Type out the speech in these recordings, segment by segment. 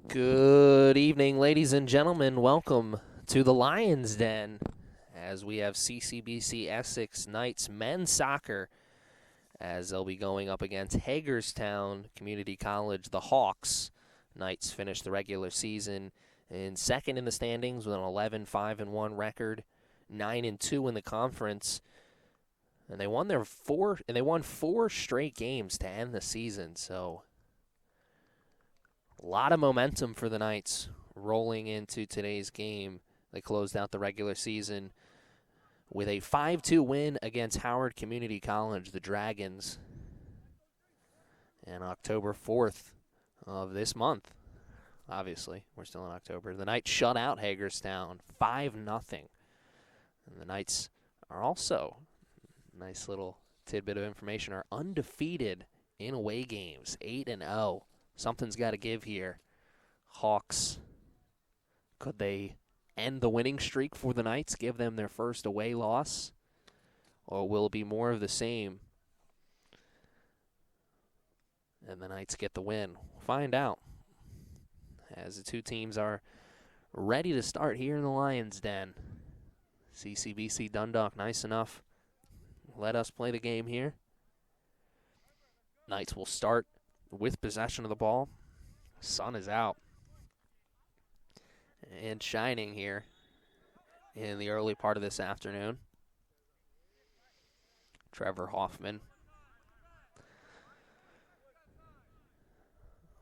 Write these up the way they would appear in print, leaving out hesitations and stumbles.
Good evening, ladies and gentlemen. Welcome to the Lions Den as we have CCBC Essex Knights men's soccer as they'll be going up against Hagerstown Community College, the Hawks. Knights finished the regular season in second in the standings with an 11-5-1 record, 9-2 in the conference, and they won four straight games to end the season. So a lot of momentum for the Knights rolling into today's game. They closed out the regular season with a 5-2 win against Howard Community College, the Dragons, and October 4th of this month. Obviously, we're still in October. The Knights shut out Hagerstown 5-0. And the Knights are also, nice little tidbit of information, are undefeated in away games, 8-0. Something's got to give here. Hawks, could they end the winning streak for the Knights, give them their first away loss? Or will it be more of the same? And the Knights get the win. We'll find out as the two teams are ready to start here in the Lions Den. CCBC Dundalk, nice enough. Let us play the game here. Knights will start with possession of the ball. Sun is out and shining here in the early part of this afternoon. Trevor Hoffman.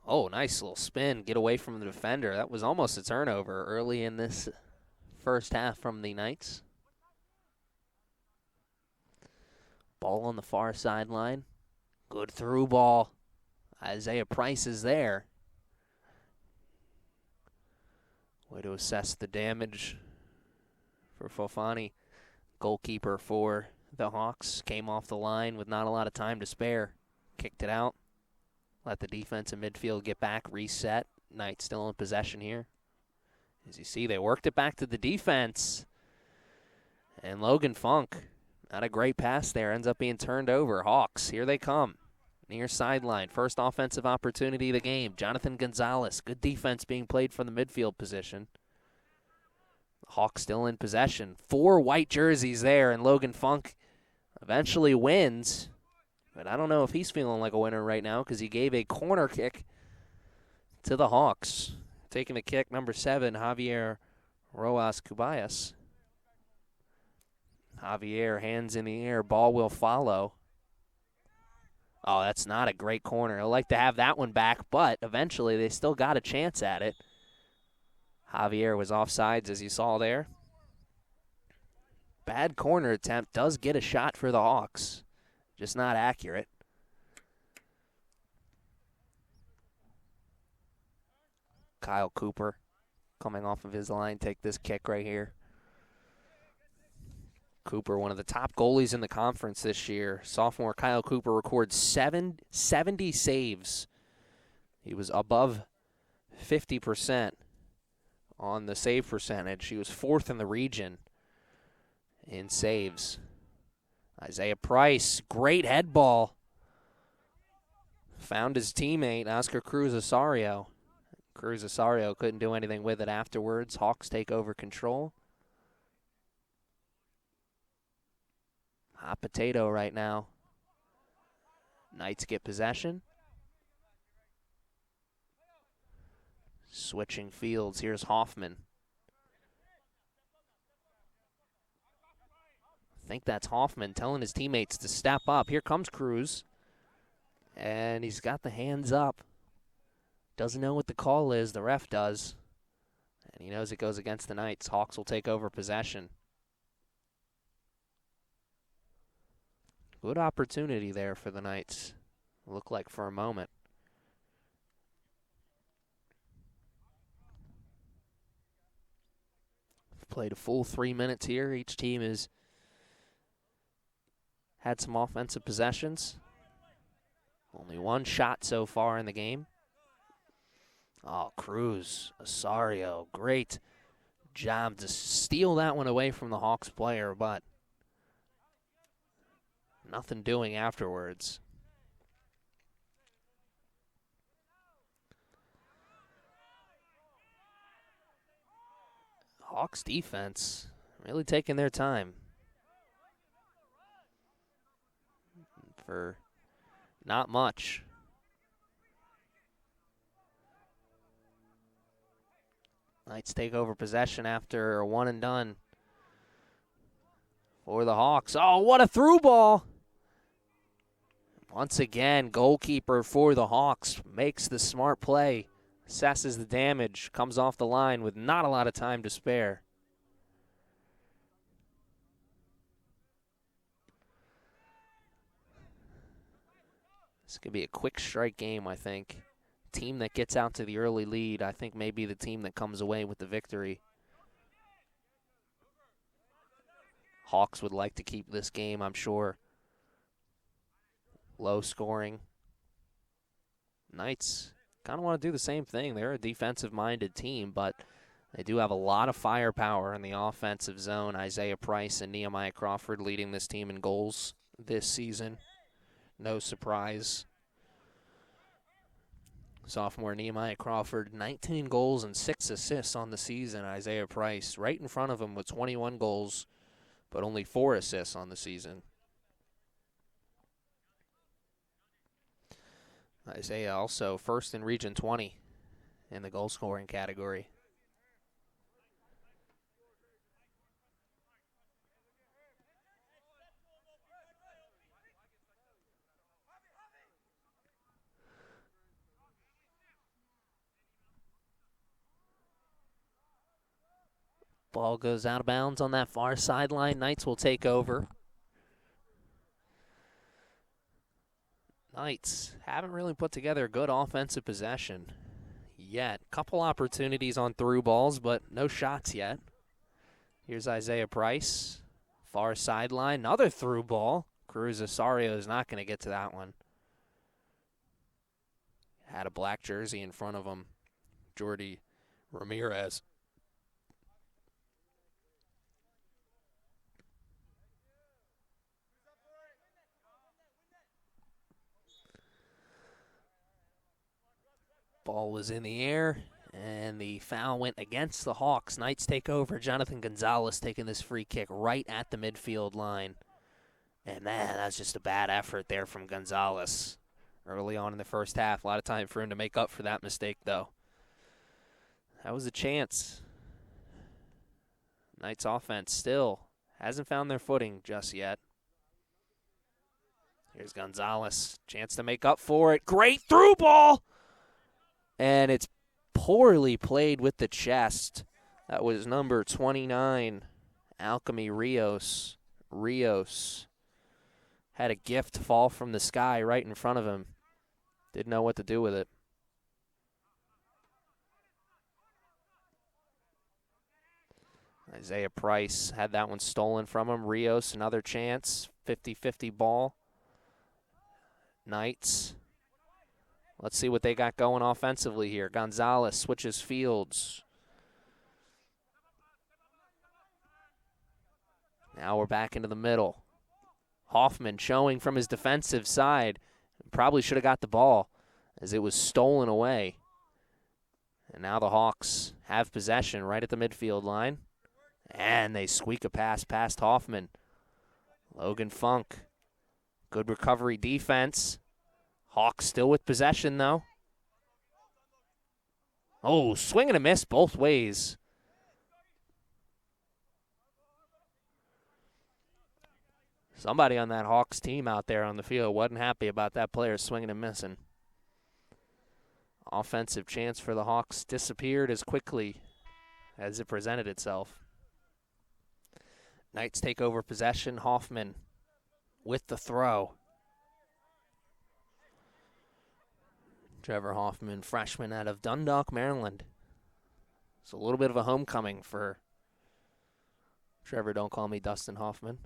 Oh, nice little spin. Get away from the defender. That was almost a turnover early in this first half from the Knights. Ball on the far sideline. Good through ball. Isaiah Price is there. Way to assess the damage for Fofani. Goalkeeper for the Hawks came off the line with not a lot of time to spare. Kicked it out. Let the defense in midfield get back, reset. Knights still in possession here. As you see, they worked it back to the defense. And Logan Funk, not a great pass there, ends up being turned over. Hawks, here they come. Near sideline, first offensive opportunity of the game. Jonathan Gonzalez, good defense being played from the midfield position. Hawks still in possession. 4 white jerseys there, and Logan Funk eventually wins. But I don't know if he's feeling like a winner right now because he gave a corner kick to the Hawks. Taking the kick, number 7, Javier Roas Cubayas. Javier, hands in the air, ball will follow. Oh, that's not a great corner. He'll like to have that one back, but eventually they still got a chance at it. Javier was offsides, as you saw there. Bad corner attempt, does get a shot for the Hawks, just not accurate. Kyle Cooper coming off of his line, take this kick right here. Cooper, one of the top goalies in the conference this year. Sophomore Kyle Cooper records 70 saves. He was above 50% on the save percentage. He was 4th in the region in saves. Isaiah Price, great head ball. Found his teammate, Oscar Cruz-Osario. Cruz-Osario couldn't do anything with it afterwards. Hawks take over control. Hot potato right now. Knights get possession. Switching fields. Here's Hoffman. I think that's Hoffman telling his teammates to step up. Here comes Cruz. And he's got the hands up. Doesn't know what the call is. The ref does. And he knows it goes against the Knights. Hawks will take over possession. Good opportunity there for the Knights. Looked like for a moment. Played a full 3 minutes here. Each team has had some offensive possessions. Only one shot so far in the game. Oh, Cruz-Osario, great job to steal that one away from the Hawks player, but nothing doing afterwards. Hawks defense really taking their time for not much. Knights take over possession after a one and done for the Hawks. Oh, what a through ball. Once again, goalkeeper for the Hawks makes the smart play, assesses the damage, comes off the line with not a lot of time to spare. This could be a quick strike game, I think. Team that gets out to the early lead, I think, may be the team that comes away with the victory. Hawks would like to keep this game, I'm sure. Low scoring. Knights kind of want to do the same thing. They're a defensive-minded team, but they do have a lot of firepower in the offensive zone. Isaiah Price and Nehemiah Crawford leading this team in goals this season. No surprise. Sophomore Nehemiah Crawford, 19 goals and 6 assists on the season. Isaiah Price right in front of him with 21 goals, but only 4 assists on the season. Isaiah also first in Region 20 in the goal-scoring category. Ball goes out of bounds on that far sideline. Knights will take over. Knights haven't really put together a good offensive possession yet. Couple opportunities on through balls, but no shots yet. Here's Isaiah Price. Far sideline, another through ball. Cruz Osorio is not going to get to that one. Had a black jersey in front of him. Jordy Ramirez. Ball was in the air, and the foul went against the Hawks. Knights take over. Jonathan Gonzalez taking this free kick right at the midfield line. And, man, that's just a bad effort there from Gonzalez early on in the first half. A lot of time for him to make up for that mistake, though. That was a chance. Knights offense still hasn't found their footing just yet. Here's Gonzalez. Chance to make up for it. Great through ball! And it's poorly played with the chest. That was number 29, Alchemy Rios. Rios had a gift fall from the sky right in front of him. Didn't know what to do with it. Isaiah Price had that one stolen from him. Rios, another chance. 50-50 ball. Knights. Let's see what they got going offensively here. Gonzalez switches fields. Now we're back into the middle. Hoffman showing from his defensive side. Probably should have got the ball as it was stolen away. And now the Hawks have possession right at the midfield line. And they squeak a pass past Hoffman. Logan Funk. Good recovery defense. Hawks still with possession, though. Oh, swing and a miss both ways. Somebody on that Hawks team out there on the field wasn't happy about that player swinging and missing. Offensive chance for the Hawks disappeared as quickly as it presented itself. Knights take over possession. Hoffman with the throw. Trevor Hoffman, freshman out of Dundalk, Maryland. It's a little bit of a homecoming for Trevor. Don't call me Dustin Hoffman.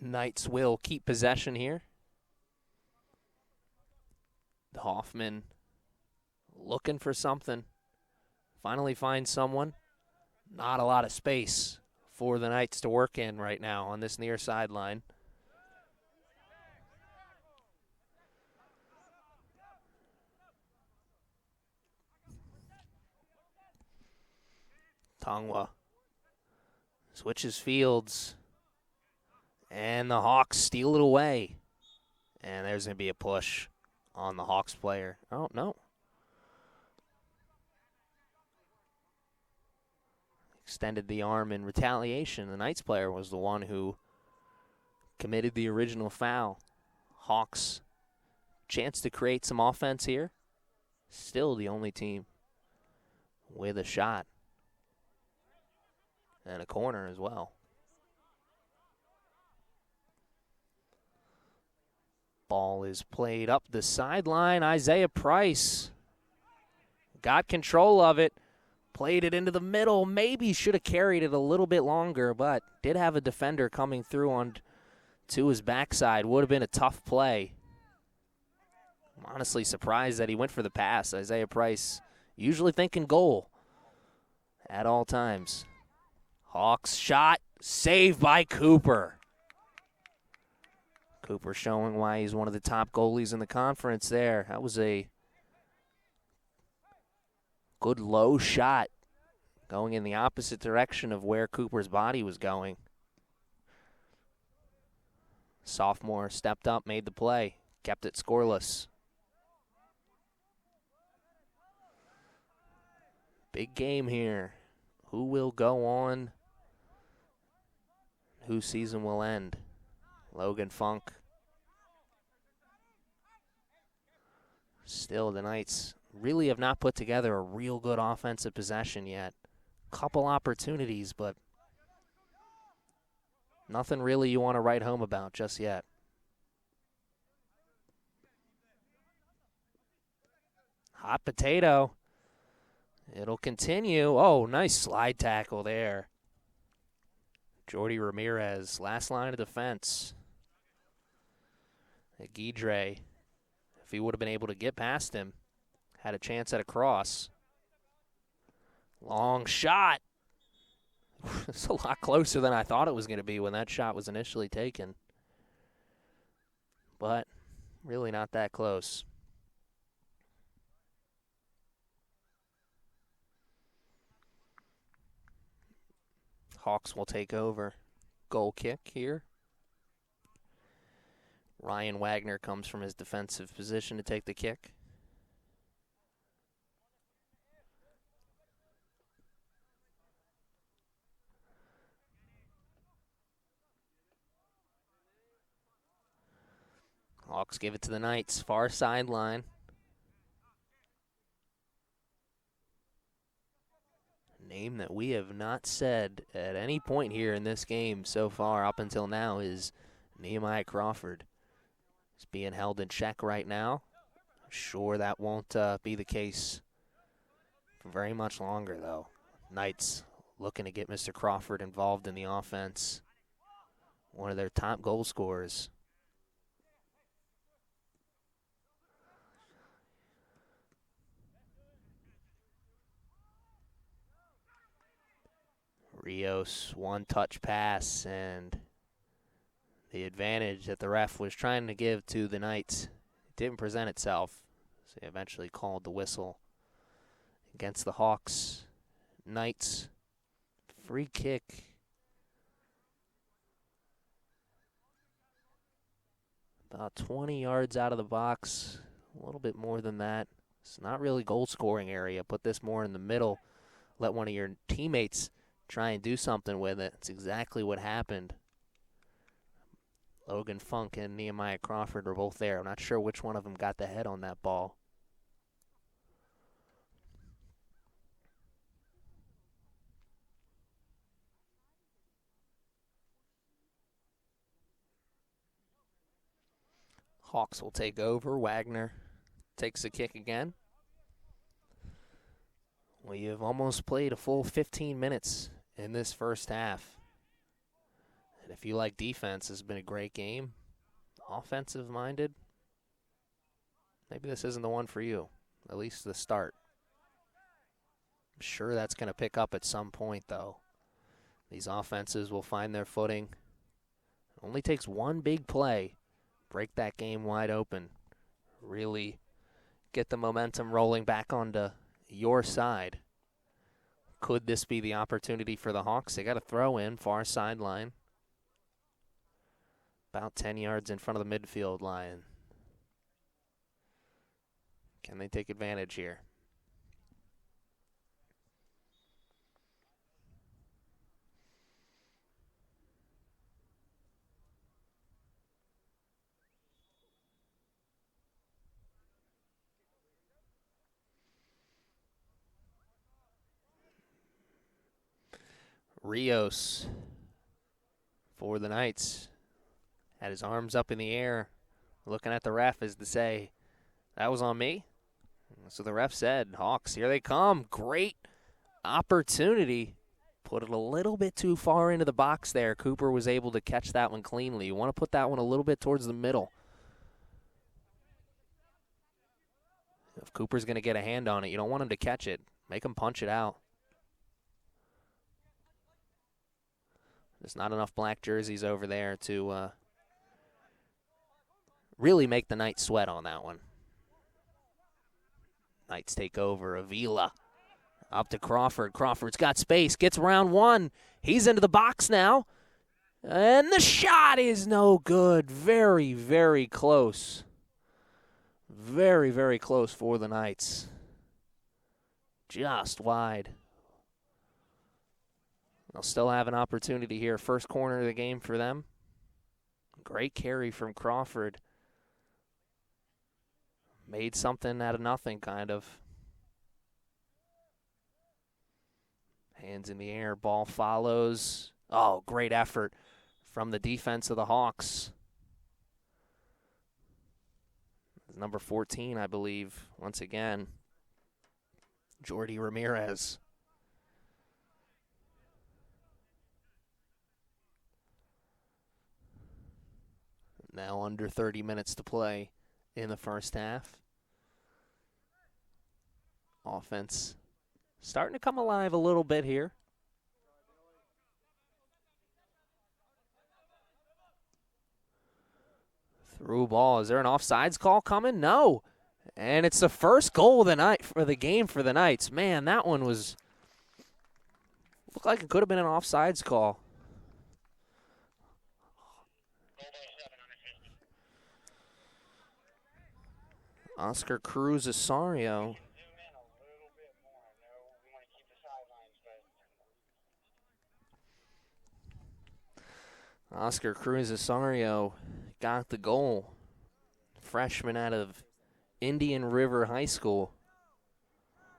Knights will keep possession here. Hoffman looking for something. Finally finds someone. Not a lot of space for the Knights to work in right now on this near sideline. Tongwa switches fields, and the Hawks steal it away. And there's going to be a push on the Hawks player. Oh, no. Extended the arm in retaliation. The Knights player was the one who committed the original foul. Hawks, chance to create some offense here. Still the only team with a shot. And a corner as well. Ball is played up the sideline. Isaiah Price got control of it. Played it into the middle. Maybe should have carried it a little bit longer, but did have a defender coming through on to his backside. Would have been a tough play. I'm honestly surprised that he went for the pass. Isaiah Price usually thinking goal at all times. Hawks shot, saved by Cooper. Cooper showing why he's one of the top goalies in the conference there. That was a good low shot going in the opposite direction of where Cooper's body was going. Sophomore stepped up, made the play, kept it scoreless. Big game here. Who will go on? Whose season will end? Logan Funk. Still, the Knights really have not put together a real good offensive possession yet. Couple opportunities, but nothing really you want to write home about just yet. Hot potato. It'll continue. Oh, nice slide tackle there. Jordy Ramirez, last line of defense. Guidre, if he would have been able to get past him, had a chance at a cross. Long shot. It's a lot closer than I thought it was going to be when that shot was initially taken. But really not that close. Hawks will take over. Goal kick here. Ryan Wagner comes from his defensive position to take the kick. Hawks give it to the Knights, far sideline. Name that we have not said at any point here in this game so far up until now is Nehemiah Crawford. He's being held in check right now. I'm sure that won't be the case for very much longer, though. Knights looking to get Mr. Crawford involved in the offense. One of their top goal scorers. Rios, one-touch pass, and the advantage that the ref was trying to give to the Knights didn't present itself. So he eventually called the whistle against the Hawks. Knights, free kick. About 20 yards out of the box, a little bit more than that. It's not really goal-scoring area. Put this more in the middle. Let one of your teammates try and do something with it. It's exactly what happened. Logan Funk and Nehemiah Crawford were both there. I'm not sure which one of them got the head on that ball. Hawks will take over. Wagner takes the kick again. We have almost played a full 15 minutes in this first half. And if you like defense, it's been a great game. Offensive-minded, maybe this isn't the one for you, at least the start. I'm sure that's going to pick up at some point, though. These offenses will find their footing. It only takes one big play, break that game wide open, really get the momentum rolling back onto your side. Could this be the opportunity for the Hawks? They got a throw in, far sideline. About 10 yards in front of the midfield line. Can they take advantage here? Rios for the Knights. Had his arms up in the air, looking at the ref as to say, that was on me. So the ref said, Hawks, here they come. Great opportunity. Put it a little bit too far into the box there. Cooper was able to catch that one cleanly. You want to put that one a little bit towards the middle. If Cooper's going to get a hand on it, you don't want him to catch it. Make him punch it out. There's not enough black jerseys over there to really make the Knights sweat on that one. Knights take over. Avila up to Crawford. Crawford's got space. Gets around one. He's into the box now. And the shot is no good. Very, very close. Very, very close for the Knights. Just wide. They'll still have an opportunity here. First corner of the game for them. Great carry from Crawford. Made something out of nothing, kind of. Hands in the air, ball follows. Oh, great effort from the defense of the Hawks. Number 14, I believe, once again, Jordy Ramirez. Now under 30 minutes to play in the first half. Offense starting to come alive a little bit here. Through ball. Is there an offsides call coming? No. And it's the first goal of the night for the game for the Knights. Man, that one was looked like it could have been an offsides call. Oscar Cruz Asario. Oscar Cruz Asario got the goal. Freshman out of Indian River High School.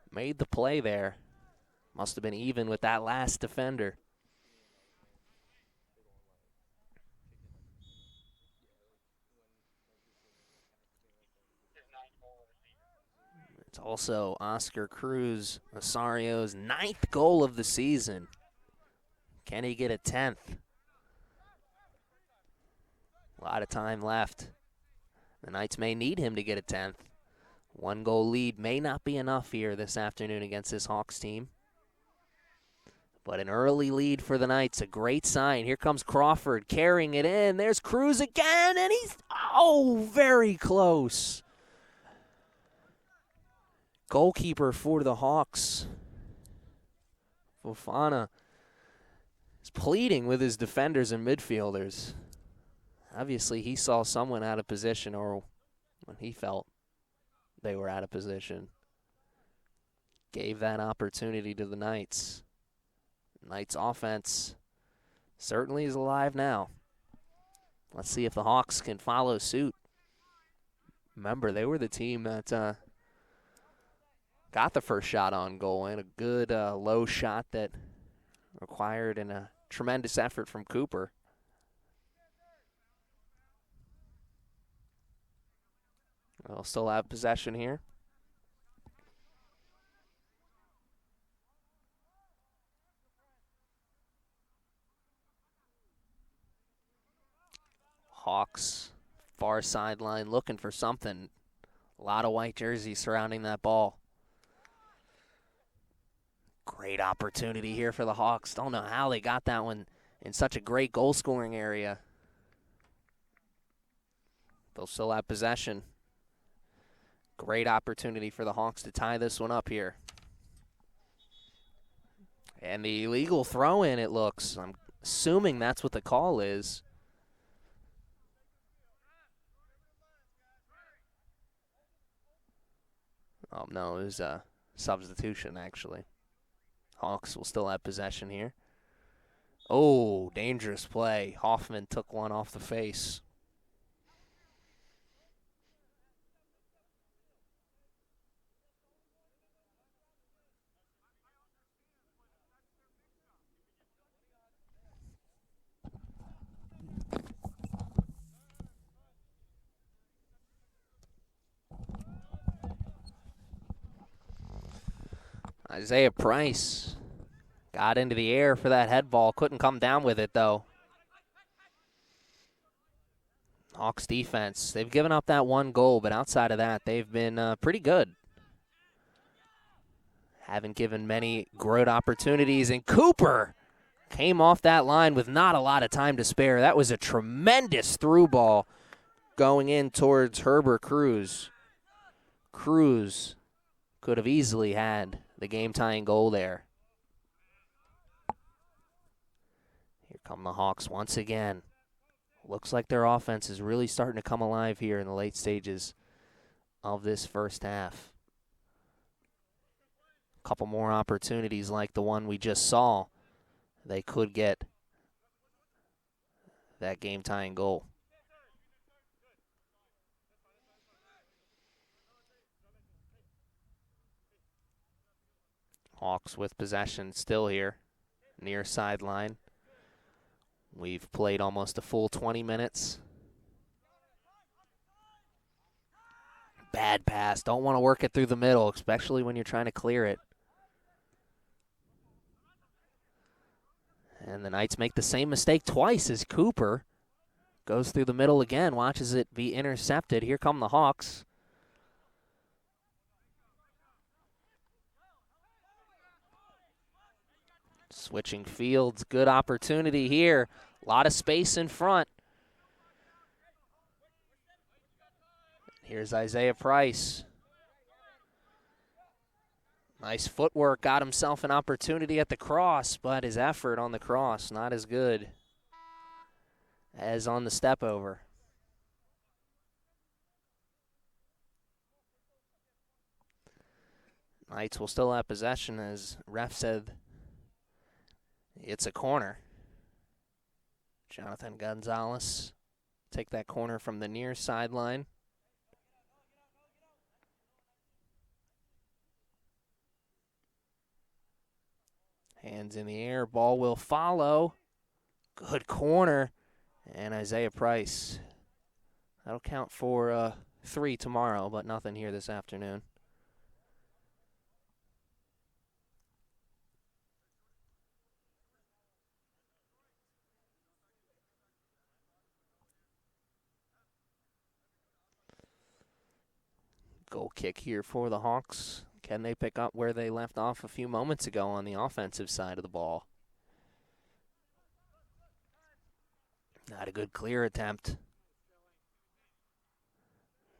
Made the play there. Must have been even with that last defender. It's also Oscar Cruz Asario's 9th goal of the season. Can he get a 10th? A lot of time left. The Knights may need him to get a 10th. 1-goal lead may not be enough here this afternoon against this Hawks team. But an early lead for the Knights, a great sign. Here comes Crawford carrying it in. There's Cruz again, and he's, very close. Goalkeeper for the Hawks, Fofana, is pleading with his defenders and midfielders. Obviously, he saw someone out of position, or when he felt they were out of position. Gave that opportunity to the Knights. Knights offense certainly is alive now. Let's see if the Hawks can follow suit. Remember, they were the team that got the first shot on goal, and a good low shot that required a tremendous effort from Cooper. They'll still have possession here. Hawks, far sideline, looking for something. A lot of white jerseys surrounding that ball. Great opportunity here for the Hawks. Don't know how they got that one in such a great goal-scoring area. They'll still have possession. Great opportunity for the Hawks to tie this one up here. And the illegal throw-in, it looks. I'm assuming that's what the call is. Oh, no, it was a substitution, actually. Hawks will still have possession here. Oh, dangerous play. Hoffman took one off the face. Isaiah Price got into the air for that head ball. Couldn't come down with it, though. Hawks defense, they've given up that one goal, but outside of that, they've been pretty good. Haven't given many great opportunities, and Cooper came off that line with not a lot of time to spare. That was a tremendous through ball going in towards Herbert Cruz. Cruz could have easily had the game-tying goal there. Here come the Hawks once again. Looks like their offense is really starting to come alive here in the late stages of this first half. A couple more opportunities like the one we just saw. They could get that game-tying goal. Hawks with possession still here, near sideline. We've played almost a full 20 minutes. Bad pass. Don't want to work it through the middle, especially when you're trying to clear it. And the Knights make the same mistake twice as Cooper goes through the middle again, watches it be intercepted. Here come the Hawks. Switching fields, good opportunity here. A lot of space in front. Here's Isaiah Price. Nice footwork, got himself an opportunity at the cross, but his effort on the cross not as good as on the step over. Knights will still have possession, as ref said it's a corner. Jonathan Gonzalez take that corner from the near sideline. Hands in the air, ball will follow. Good corner. And Isaiah Price. That'll count for 3 tomorrow, but nothing here this afternoon. Goal kick here for the Hawks. Can they pick up where they left off a few moments ago on the offensive side of the ball? Not a good clear attempt.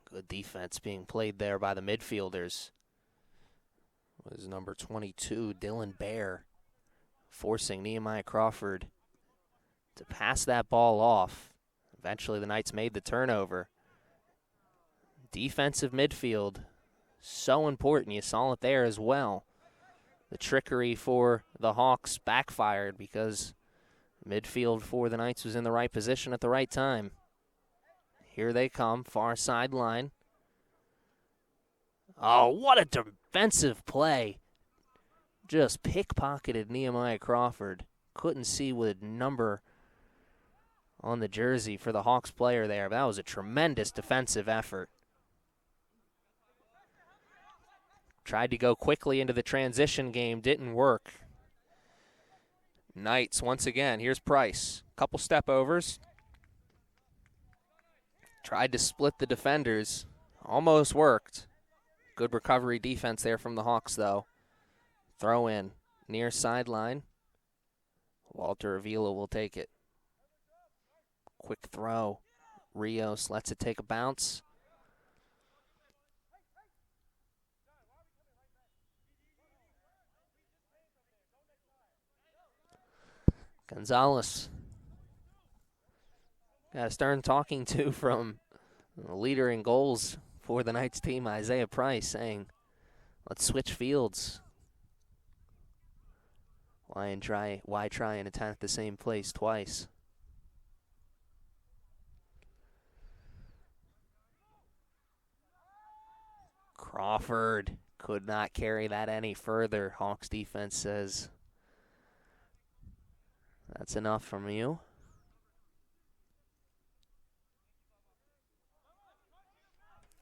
Good defense being played there by the midfielders. It was number 22, Dylan Bear, forcing Nehemiah Crawford to pass that ball off. Eventually the Knights made the turnover. Defensive midfield, so important. You saw it there as well. The trickery for the Hawks backfired because midfield for the Knights was in the right position at the right time. Here they come, far sideline. Oh, what a defensive play. Just pickpocketed Nehemiah Crawford. Couldn't see what number on the jersey for the Hawks player there. That was a tremendous defensive effort. Tried to go quickly into the transition game, didn't work. Knights once again. Here's Price. Couple step overs. Tried to split the defenders. Almost worked. Good recovery defense there from the Hawks, though. Throw in. near sideline. Walter Avila will take it. Quick throw. Rios lets it take a bounce. Gonzalez. Got a stern talking to from the leader in goals for the Knights team, Isaiah Price, saying, let's switch fields. Why try and attack the same place twice? Crawford could not carry that any further. Hawks defense says, that's enough from you.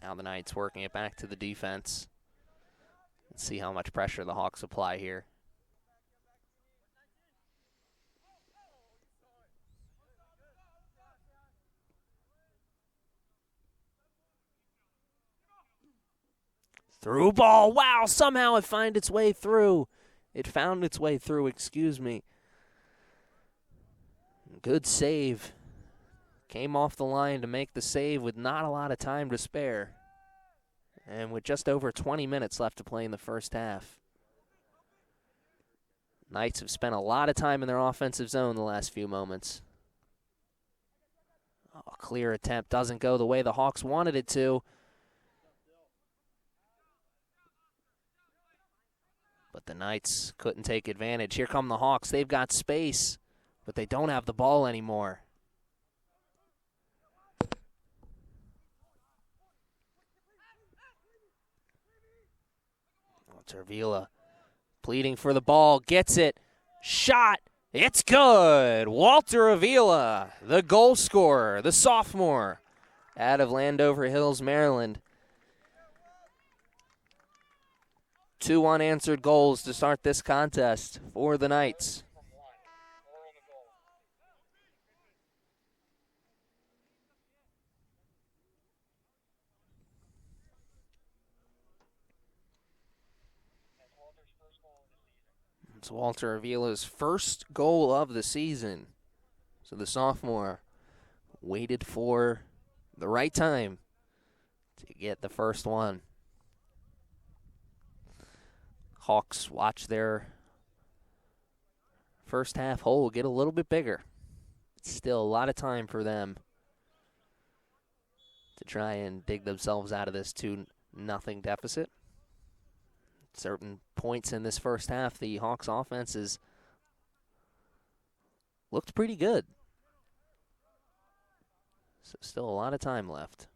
Now the Knights working it back to the defense. Let's see how much pressure the Hawks apply here. Through ball. Wow, somehow it found its way through. Excuse me. Good save. Came off the line to make the save with not a lot of time to spare. And with just over 20 minutes left to play in the first half. Knights have spent a lot of time in their offensive zone the last few moments. Oh, clear attempt doesn't go the way the Hawks wanted it to. But the Knights couldn't take advantage. Here come the Hawks. They've got space, but they don't have the ball anymore. Avila pleading for the ball, gets it, shot, it's good! Walter Avila, the goal scorer, the sophomore, out of Landover Hills, Maryland. 2 unanswered goals to start this contest for the Knights. It's Walter Avila's first goal of the season. So the sophomore waited for the right time to get the first one. Hawks watch their first half hole get a little bit bigger. Still a lot of time for them to try and dig themselves out of this 2-0 deficit. Certain points in this first half, the Hawks offenses looked pretty good. So still a lot of time left.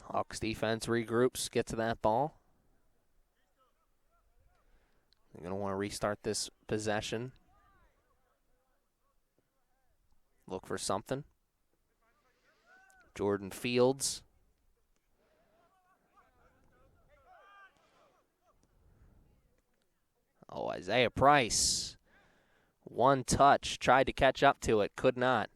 Hawks defense regroups, get to that ball. They're going to want to restart this possession. Look for something. Jordan Fields. Oh, Isaiah Price. One touch. Tried to catch up to it. Could not.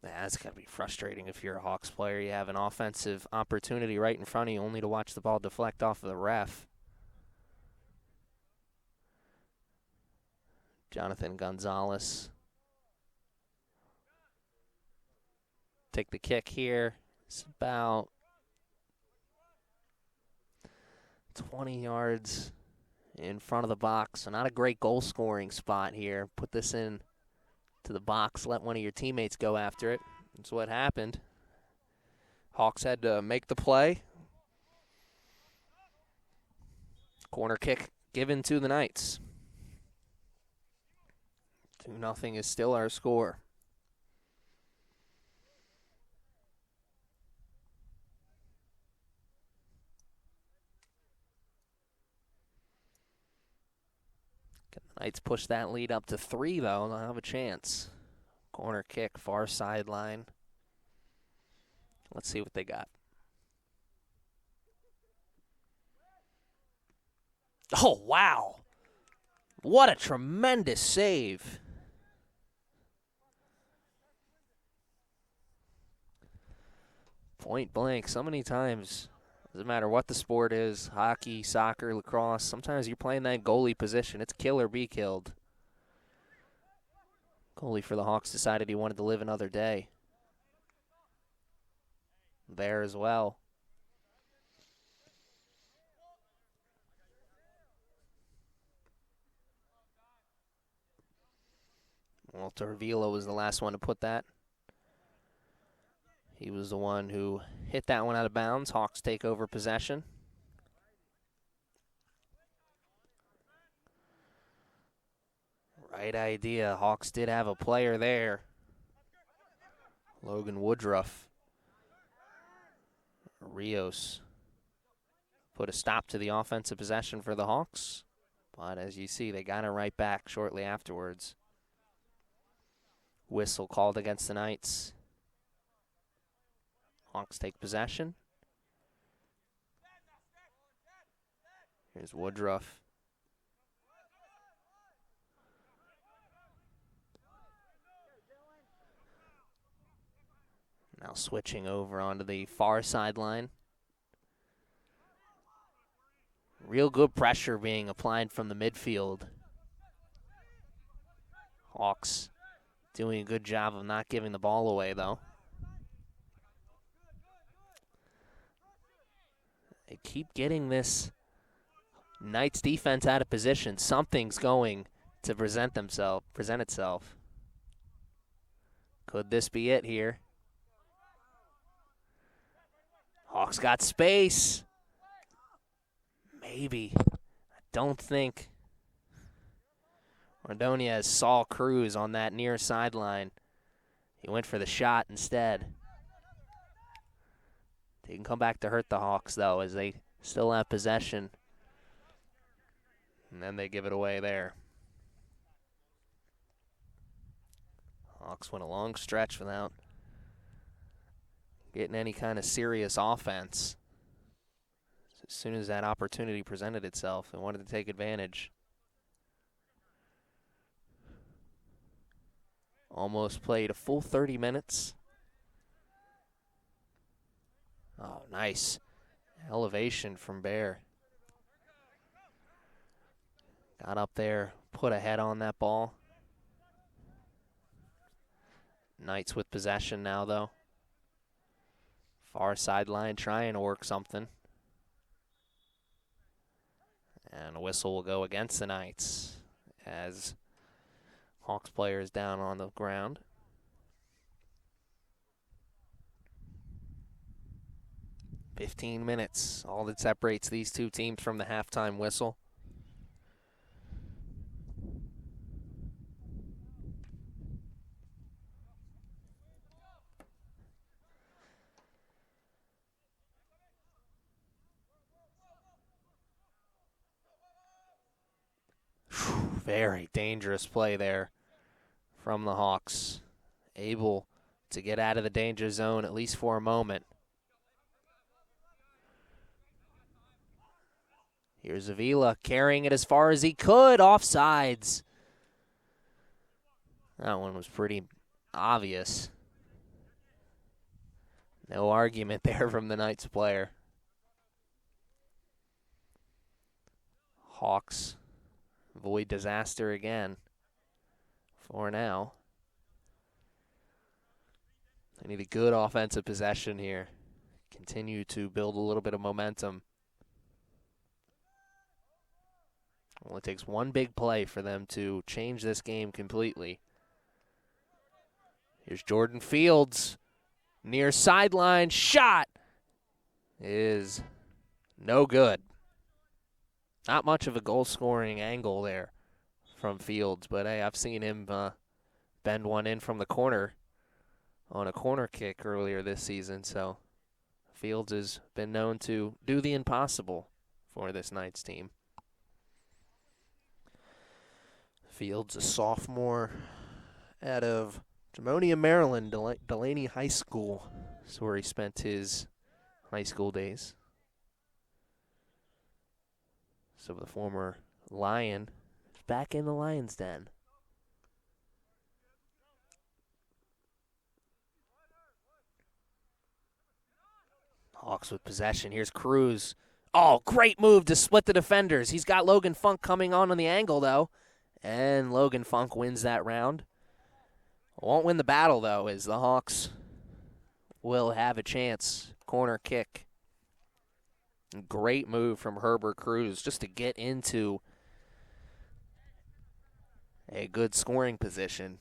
That's got to be frustrating if you're a Hawks player. You have an offensive opportunity right in front of you only to watch the ball deflect off of the ref. Jonathan Gonzalez. Take the kick here. It's about 20 yards in front of the box. So not a great goal scoring spot here. Put this in to the box. Let one of your teammates go after it. That's what happened. Hawks had to make the play. Corner kick given to the Knights. 2-0 is still our score. Can the Knights push that lead up to 3, though? They'll have a chance. Corner kick, far sideline. Let's see what they got. Oh, wow. What a tremendous save. Point blank, so many times, doesn't matter what the sport is, hockey, soccer, lacrosse, sometimes you're playing that goalie position. It's kill or be killed. Goalie for the Hawks decided he wanted to live another day. There as well. Walter Avila was the last one to put that. He was the one who hit that one out of bounds. Hawks take over possession. Right idea. Hawks did have a player there. Logan Woodruff. Rios put a stop to the offensive possession for the Hawks. But as you see, they got it right back shortly afterwards. Whistle called against the Knights. Hawks take possession. Here's Woodruff. Now switching over onto the far sideline. Real good pressure being applied from the midfield. Hawks doing a good job of not giving the ball away, though. They keep getting this Knights defense out of position. Something's going to present itself. Could this be it here? Hawks got space. Maybe. I don't think. Ordonez saw Cruz on that near sideline. He went for the shot instead. They can come back to hurt the Hawks, though, as they still have possession. And then they give it away there. Hawks went a long stretch without getting any kind of serious offense. As soon as that opportunity presented itself, they wanted to take advantage. Almost played a full 30 minutes. Oh, nice elevation from Bear. Got up there, put a head on that ball. Knights with possession now, though. Far sideline trying to work something. And a whistle will go against the Knights as Hawks player is down on the ground. "15 minutes, all that separates these two teams from the halftime whistle. Very dangerous play there from the Hawks. Able to get out of the danger zone, at least for a moment. Here's Avila carrying it as far as he could. Offsides. That one was pretty obvious. No argument there from the Knights player. Hawks avoid disaster again for now. They need a good offensive possession here. Continue to build a little bit of momentum. Well, it takes one big play for them to change this game completely. Here's Jordan Fields. Near sideline shot is no good. Not much of a goal-scoring angle there from Fields, but hey, I've seen him bend one in from the corner on a corner kick earlier this season, so Fields has been known to do the impossible for this Knights team. Fields, a sophomore out of Demonia, Maryland, Delaney High School. That's where he spent his high school days. So the former Lion is back in the Lion's Den. Hawks with possession. Here's Cruz. Oh, great move to split the defenders. He's got Logan Funk coming on the angle, though. And Logan Funk wins that round. Won't win the battle, though, as the Hawks will have a chance. Corner kick. Great move from Herbert Cruz just to get into a good scoring position.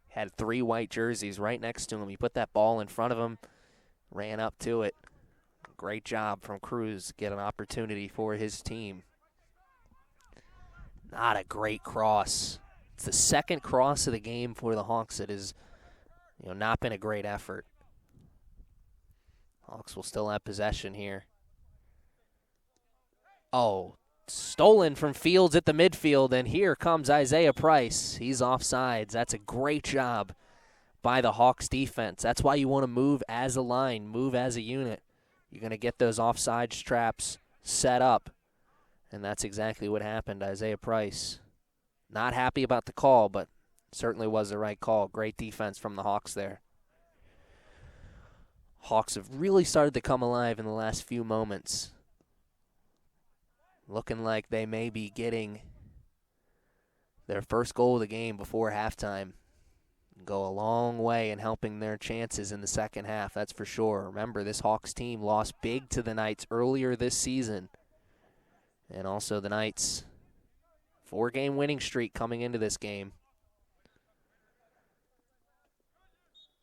Had 3 white jerseys right next to him. He put that ball in front of him, ran up to it. Great job from Cruz to get an opportunity for his team. Not a great cross. It's the second cross of the game for the Hawks. It has, not been a great effort. Hawks will still have possession here. Oh, stolen from Fields at the midfield, and here comes Isaiah Price. He's offsides. That's a great job by the Hawks defense. That's why you want to move as a line, move as a unit. You're going to get those offsides traps set up, and that's exactly what happened. Isaiah Price, not happy about the call, but certainly was the right call. Great defense from the Hawks there. Hawks have really started to come alive in the last few moments. Looking like they may be getting their first goal of the game before halftime. Go a long way in helping their chances in the second half, that's for sure. Remember, this Hawks team lost big to the Knights earlier this season. And also the Knights' 4-game winning streak coming into this game.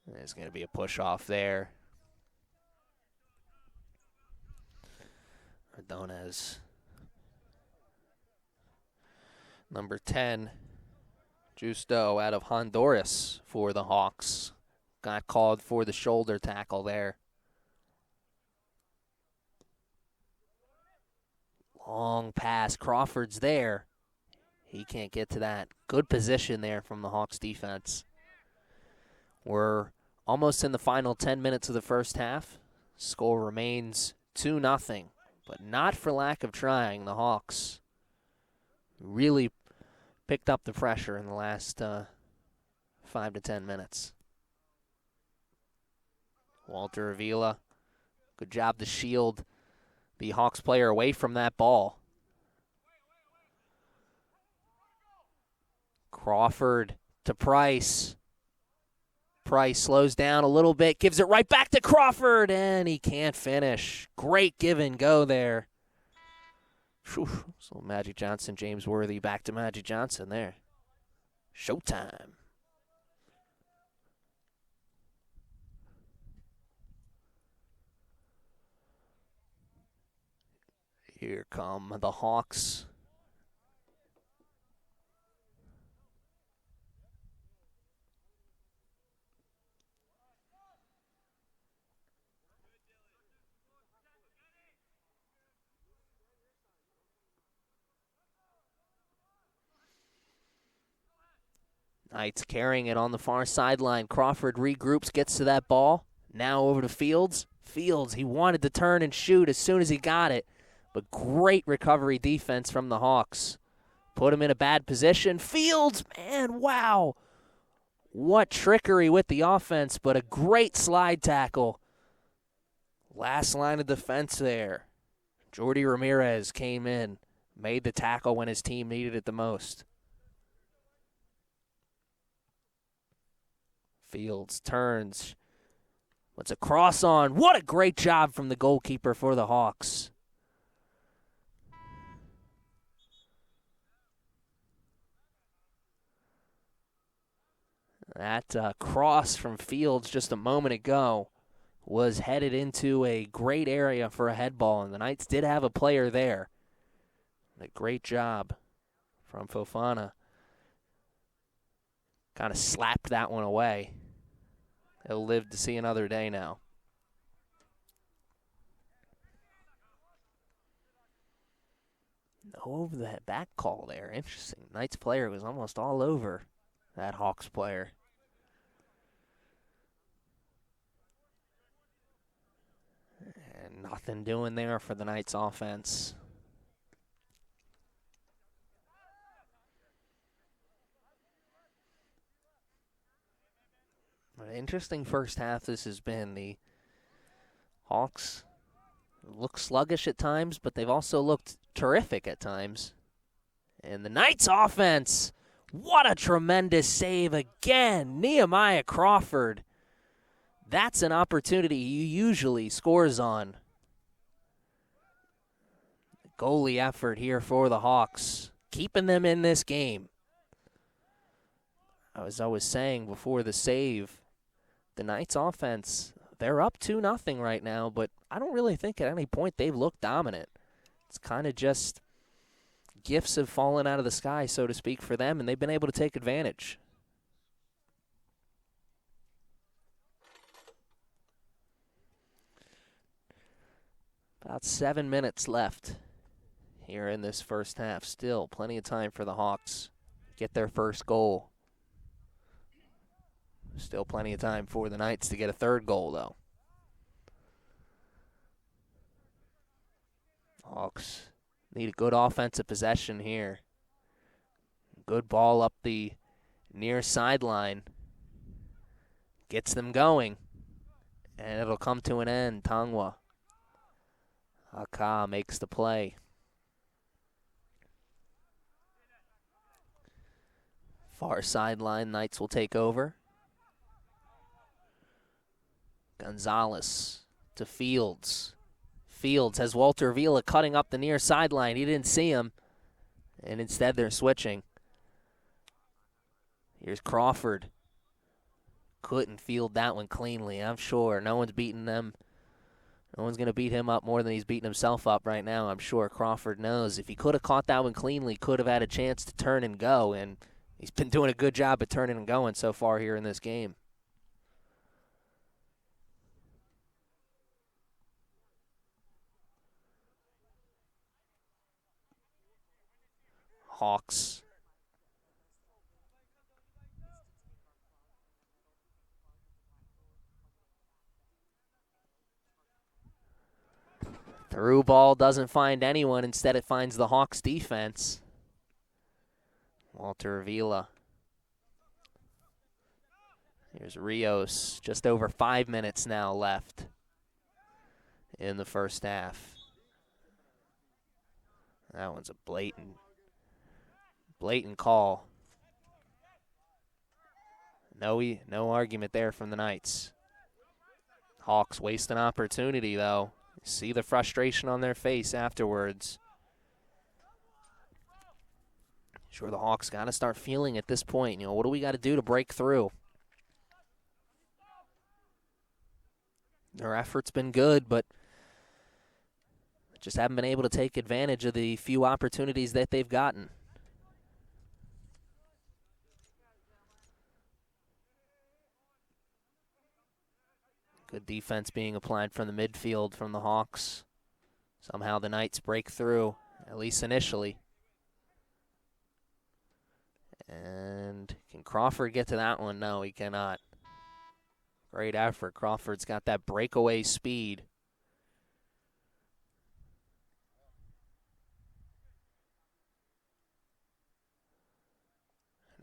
There's going to be a push-off there. Ordonez. Number 10. Justo out of Honduras for the Hawks. Got called for the shoulder tackle there. Long pass. Crawford's there. He can't get to that. Good position there from the Hawks defense. We're almost in the final 10 minutes of the first half. Score remains 2-0, but not for lack of trying. The Hawks really picked up the pressure in the last 5 to 10 minutes. Walter Avila, good job to shield the Hawks player away from that ball. Crawford to Price. Price slows down a little bit, gives it right back to Crawford, and he can't finish. Great give and go there. Whew. So Magic Johnson, James Worthy back to Magic Johnson there. Showtime. Here come the Hawks. Knights carrying it on the far sideline. Crawford regroups, gets to that ball. Now over to Fields. Fields, he wanted to turn and shoot as soon as he got it. But great recovery defense from the Hawks. Put him in a bad position. Fields, man, wow. What trickery with the offense, but a great slide tackle. Last line of defense there. Jordy Ramirez came in, made the tackle when his team needed it the most. Fields turns. What's a cross on? What a great job from the goalkeeper for the Hawks. That cross from Fields just a moment ago was headed into a great area for a head ball, and the Knights did have a player there. A great job from Fofana. Kind of slapped that one away. He'll live to see another day now. No over the back call there. Interesting. Knights player was almost all over that Hawks player. And nothing doing there for the Knights offense. Interesting first half this has been. The Hawks look sluggish at times, but they've also looked terrific at times. And the Knights offense, what a tremendous save again. Nehemiah Crawford. That's an opportunity he usually scores on. Goalie effort here for the Hawks, keeping them in this game. As I was saying before the save, the Knights offense, they're up 2-0 right now, but I don't really think at any point they've looked dominant. It's kind of just gifts have fallen out of the sky, so to speak, for them, and they've been able to take advantage. About 7 minutes left here in this first half. Still plenty of time for the Hawks to get their first goal. Still plenty of time for the Knights to get a third goal, though. Hawks need a good offensive possession here. Good ball up the near sideline. Gets them going. And it'll come to an end. Tangwa Aka makes the play. Far sideline, Knights will take over. Gonzalez to Fields. Fields has Walter Avila cutting up the near sideline. He didn't see him, and instead they're switching. Here's Crawford. Couldn't field that one cleanly, I'm sure. No one's beating them. No one's going to beat him up more than he's beating himself up right now. I'm sure Crawford knows. If he could have caught that one cleanly, could have had a chance to turn and go, and he's been doing a good job at turning and going so far here in this game. Hawks. Through ball doesn't find anyone. Instead, it finds the Hawks defense. Walter Avila. Here's Rios. Just over 5 minutes now left in the first half. That one's a blatant call. No argument there from the Knights. Hawks waste an opportunity, though. See the frustration on their face afterwards. Sure, the Hawks got to start feeling at this point, what do we got to do to break through? Their effort's been good, but just haven't been able to take advantage of the few opportunities that they've gotten. Good defense being applied from the midfield from the Hawks. Somehow the Knights break through, at least initially. And can Crawford get to that one? No, he cannot. Great effort. Crawford's got that breakaway speed.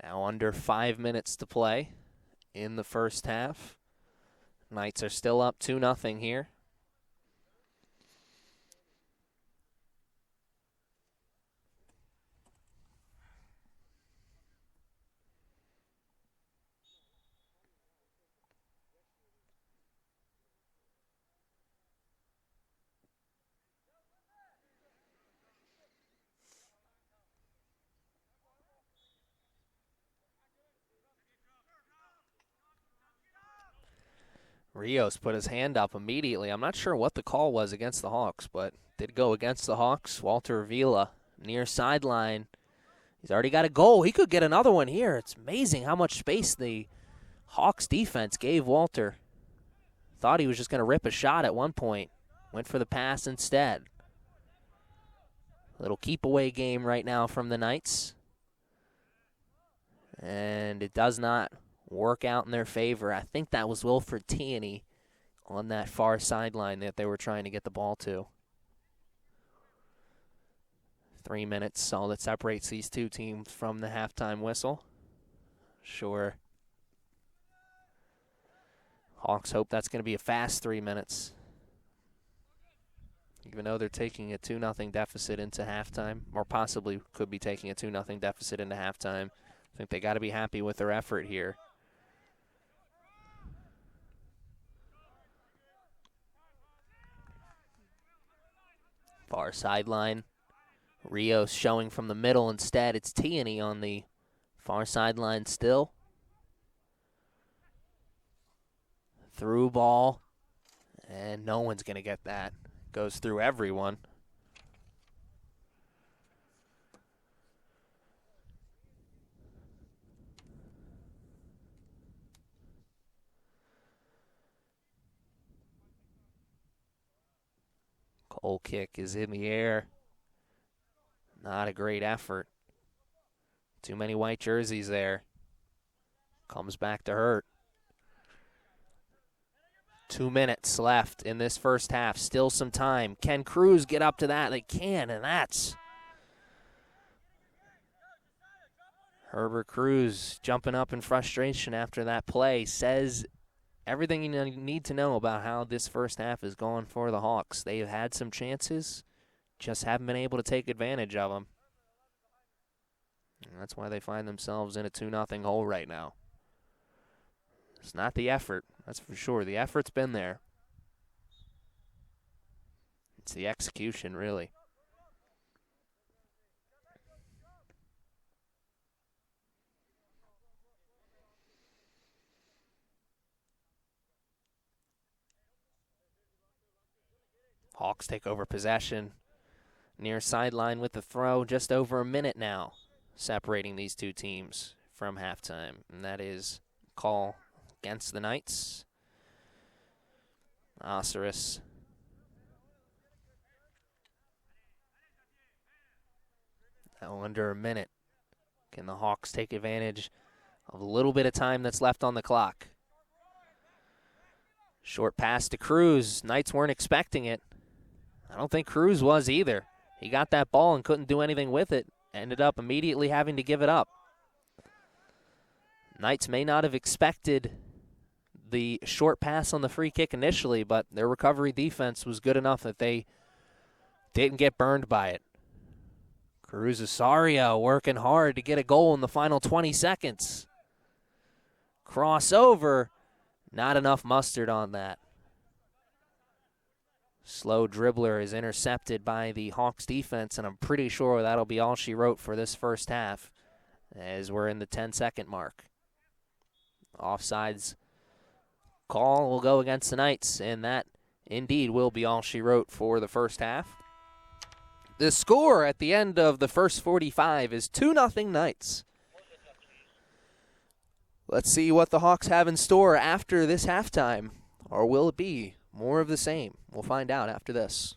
Now under 5 minutes to play in the first half. Knights are still up 2-0 here. Rios put his hand up immediately. I'm not sure what the call was against the Hawks, but did go against the Hawks. Walter Avila, near sideline. He's already got a goal. He could get another one here. It's amazing how much space the Hawks defense gave Walter. Thought he was just going to rip a shot at one point. Went for the pass instead. Little keep-away game right now from the Knights. And it does not work out in their favor. I think that was Wilfred Tierney on that far sideline that they were trying to get the ball to. 3 minutes, all that separates these two teams from the halftime whistle. Sure. Hawks hope that's going to be a fast 3 minutes. Even though they're taking a 2-0 deficit into halftime, or possibly could be taking a 2-0 deficit into halftime, I think they got to be happy with their effort here. Far sideline. Rios showing from the middle instead. It's Tierney on the far sideline still. Through ball. And no one's going to get that. Goes through everyone. Goal kick is in the air. Not a great effort. Too many white jerseys there. Comes back to hurt. 2 minutes left in this first half. Still some time. Can Cruz get up to that? They can, and that's Herbert Cruz jumping up in frustration after that play. Says everything you need to know about how this first half is going for the Hawks. They've had some chances, just haven't been able to take advantage of them. And that's why they find themselves in a 2-0 hole right now. It's not the effort, that's for sure. The effort's been there. It's the execution, really. Hawks take over possession. Near sideline with the throw, just over a minute now, separating these two teams from halftime. And that is call against the Knights. Osiris. Now under a minute. Can the Hawks take advantage of a little bit of time that's left on the clock? Short pass to Cruz. Knights weren't expecting it. I don't think Cruz was either. He got that ball and couldn't do anything with it. Ended up immediately having to give it up. Knights may not have expected the short pass on the free kick initially, but their recovery defense was good enough that they didn't get burned by it. Cruz Osorio working hard to get a goal in the final 20 seconds. Crossover, not enough mustard on that. Slow dribbler is intercepted by the Hawks defense, and I'm pretty sure that'll be all she wrote for this first half as we're in the 10-second mark. Offsides call will go against the Knights, and that indeed will be all she wrote for the first half. The score at the end of the first 45 is 2-0 Knights. Let's see what the Hawks have in store after this halftime, or will it be more of the same? We'll find out after this.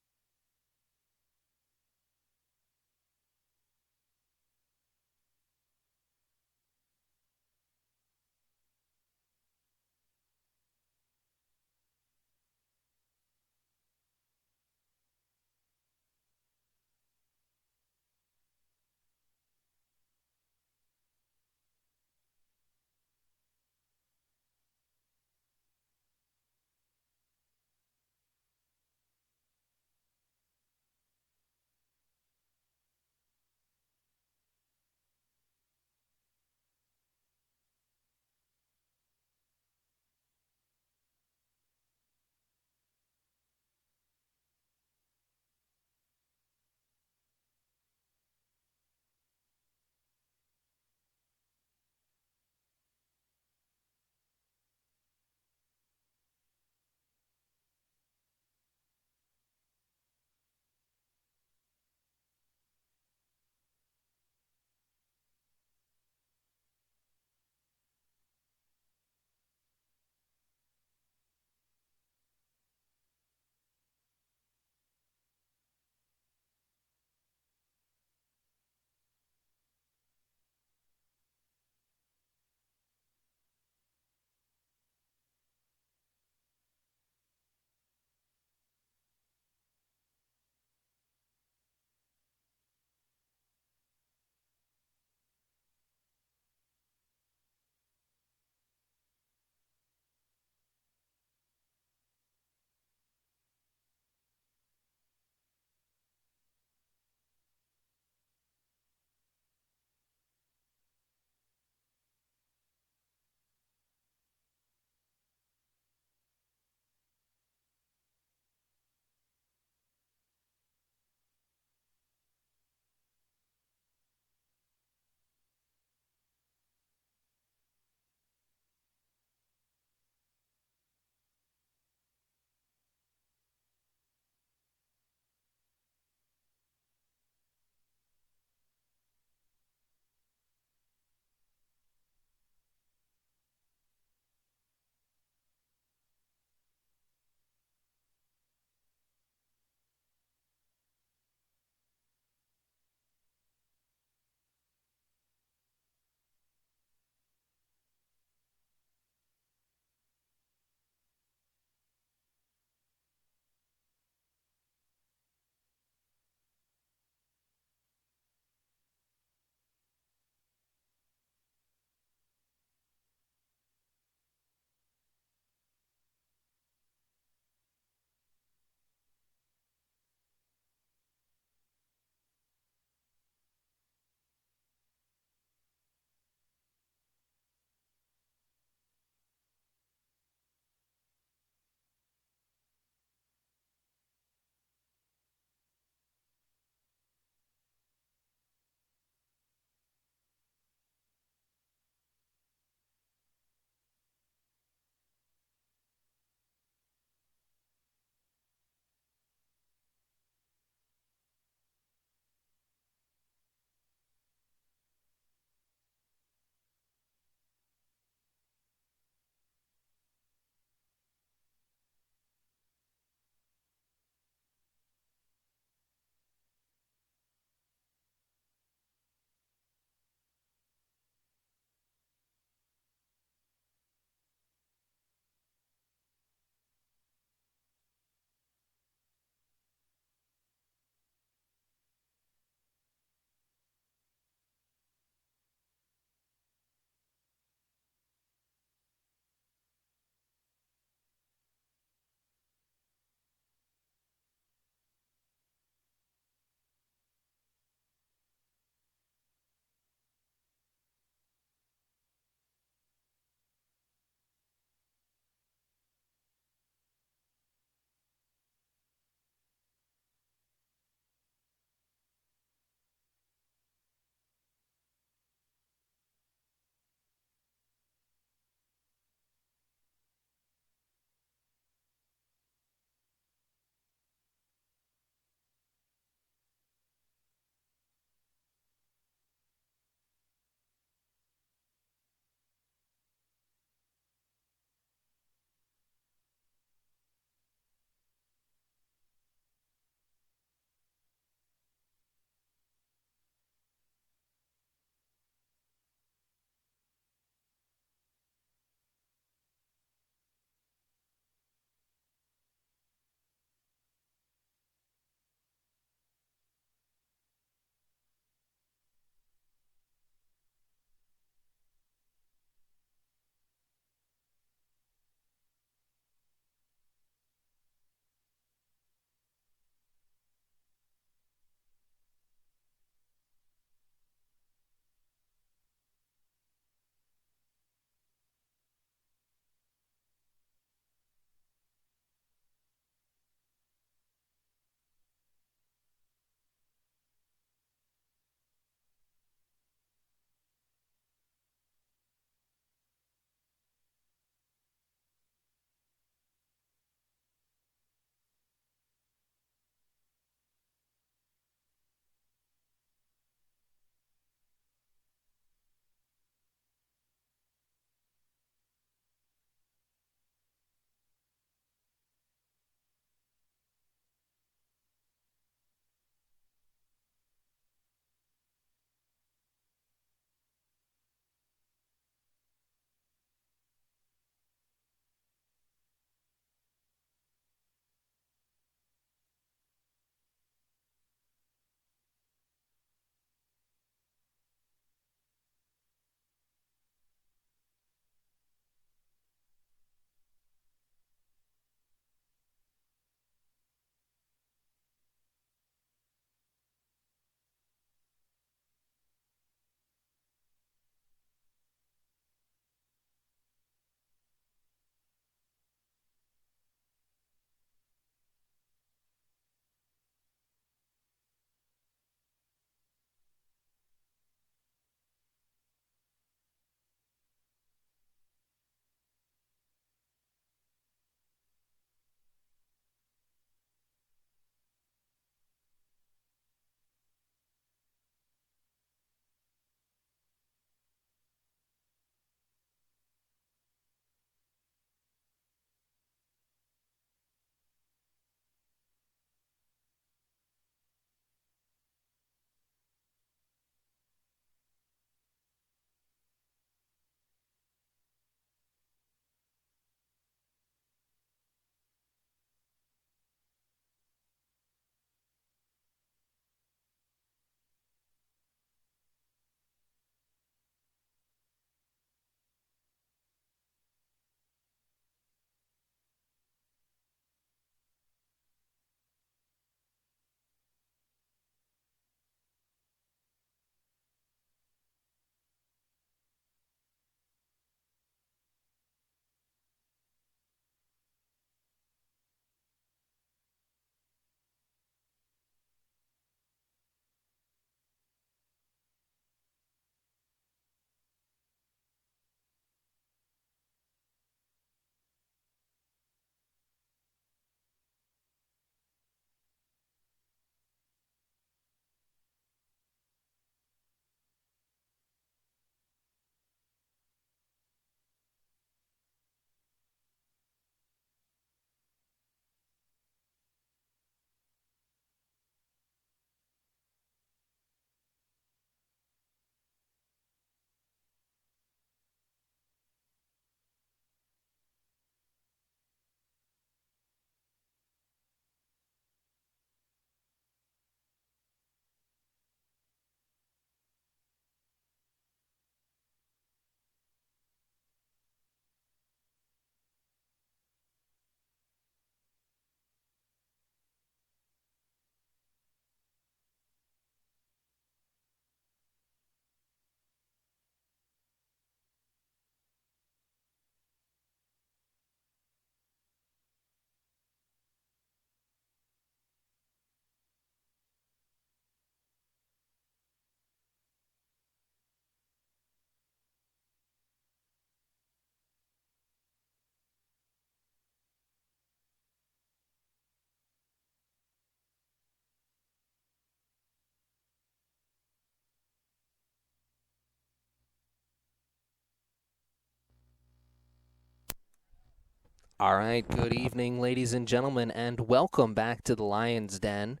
All right, good evening, ladies and gentlemen, and welcome back to the Lions Den.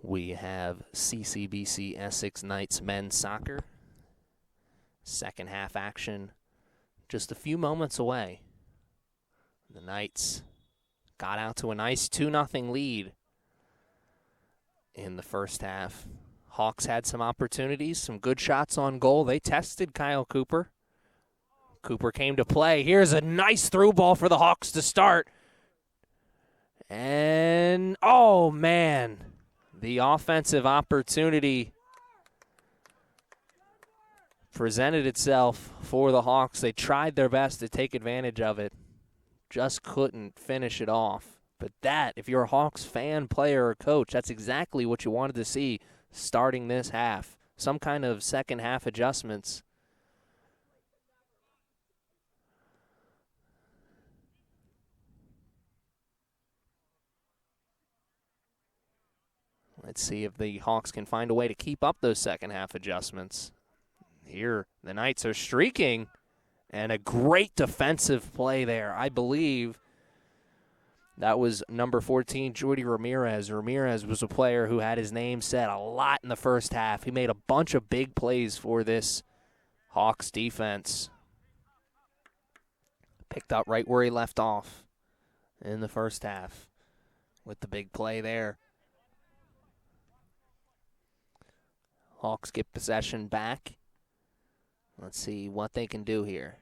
We have CCBC Essex Knights men's soccer. Second half action just a few moments away. The Knights got out to a nice 2-0 lead in the first half. Hawks had some opportunities, some good shots on goal. They tested Kyle Cooper. Cooper came to play. Here's a nice through ball for the Hawks to start. And, oh, man, the offensive opportunity presented itself for the Hawks. They tried their best to take advantage of it. Just couldn't finish it off. But that, if you're a Hawks fan, player, or coach, that's exactly what you wanted to see starting this half. Some kind of second half adjustments. Let's see if the Hawks can find a way to keep up those second half adjustments. Here, the Knights are streaking, and a great defensive play there. I believe that was number 14, Jordy Ramirez. Ramirez was a player who had his name said a lot in the first half. He made a bunch of big plays for this Hawks defense. Picked up right where he left off in the first half with the big play there. Hawks get possession back. Let's see what they can do here.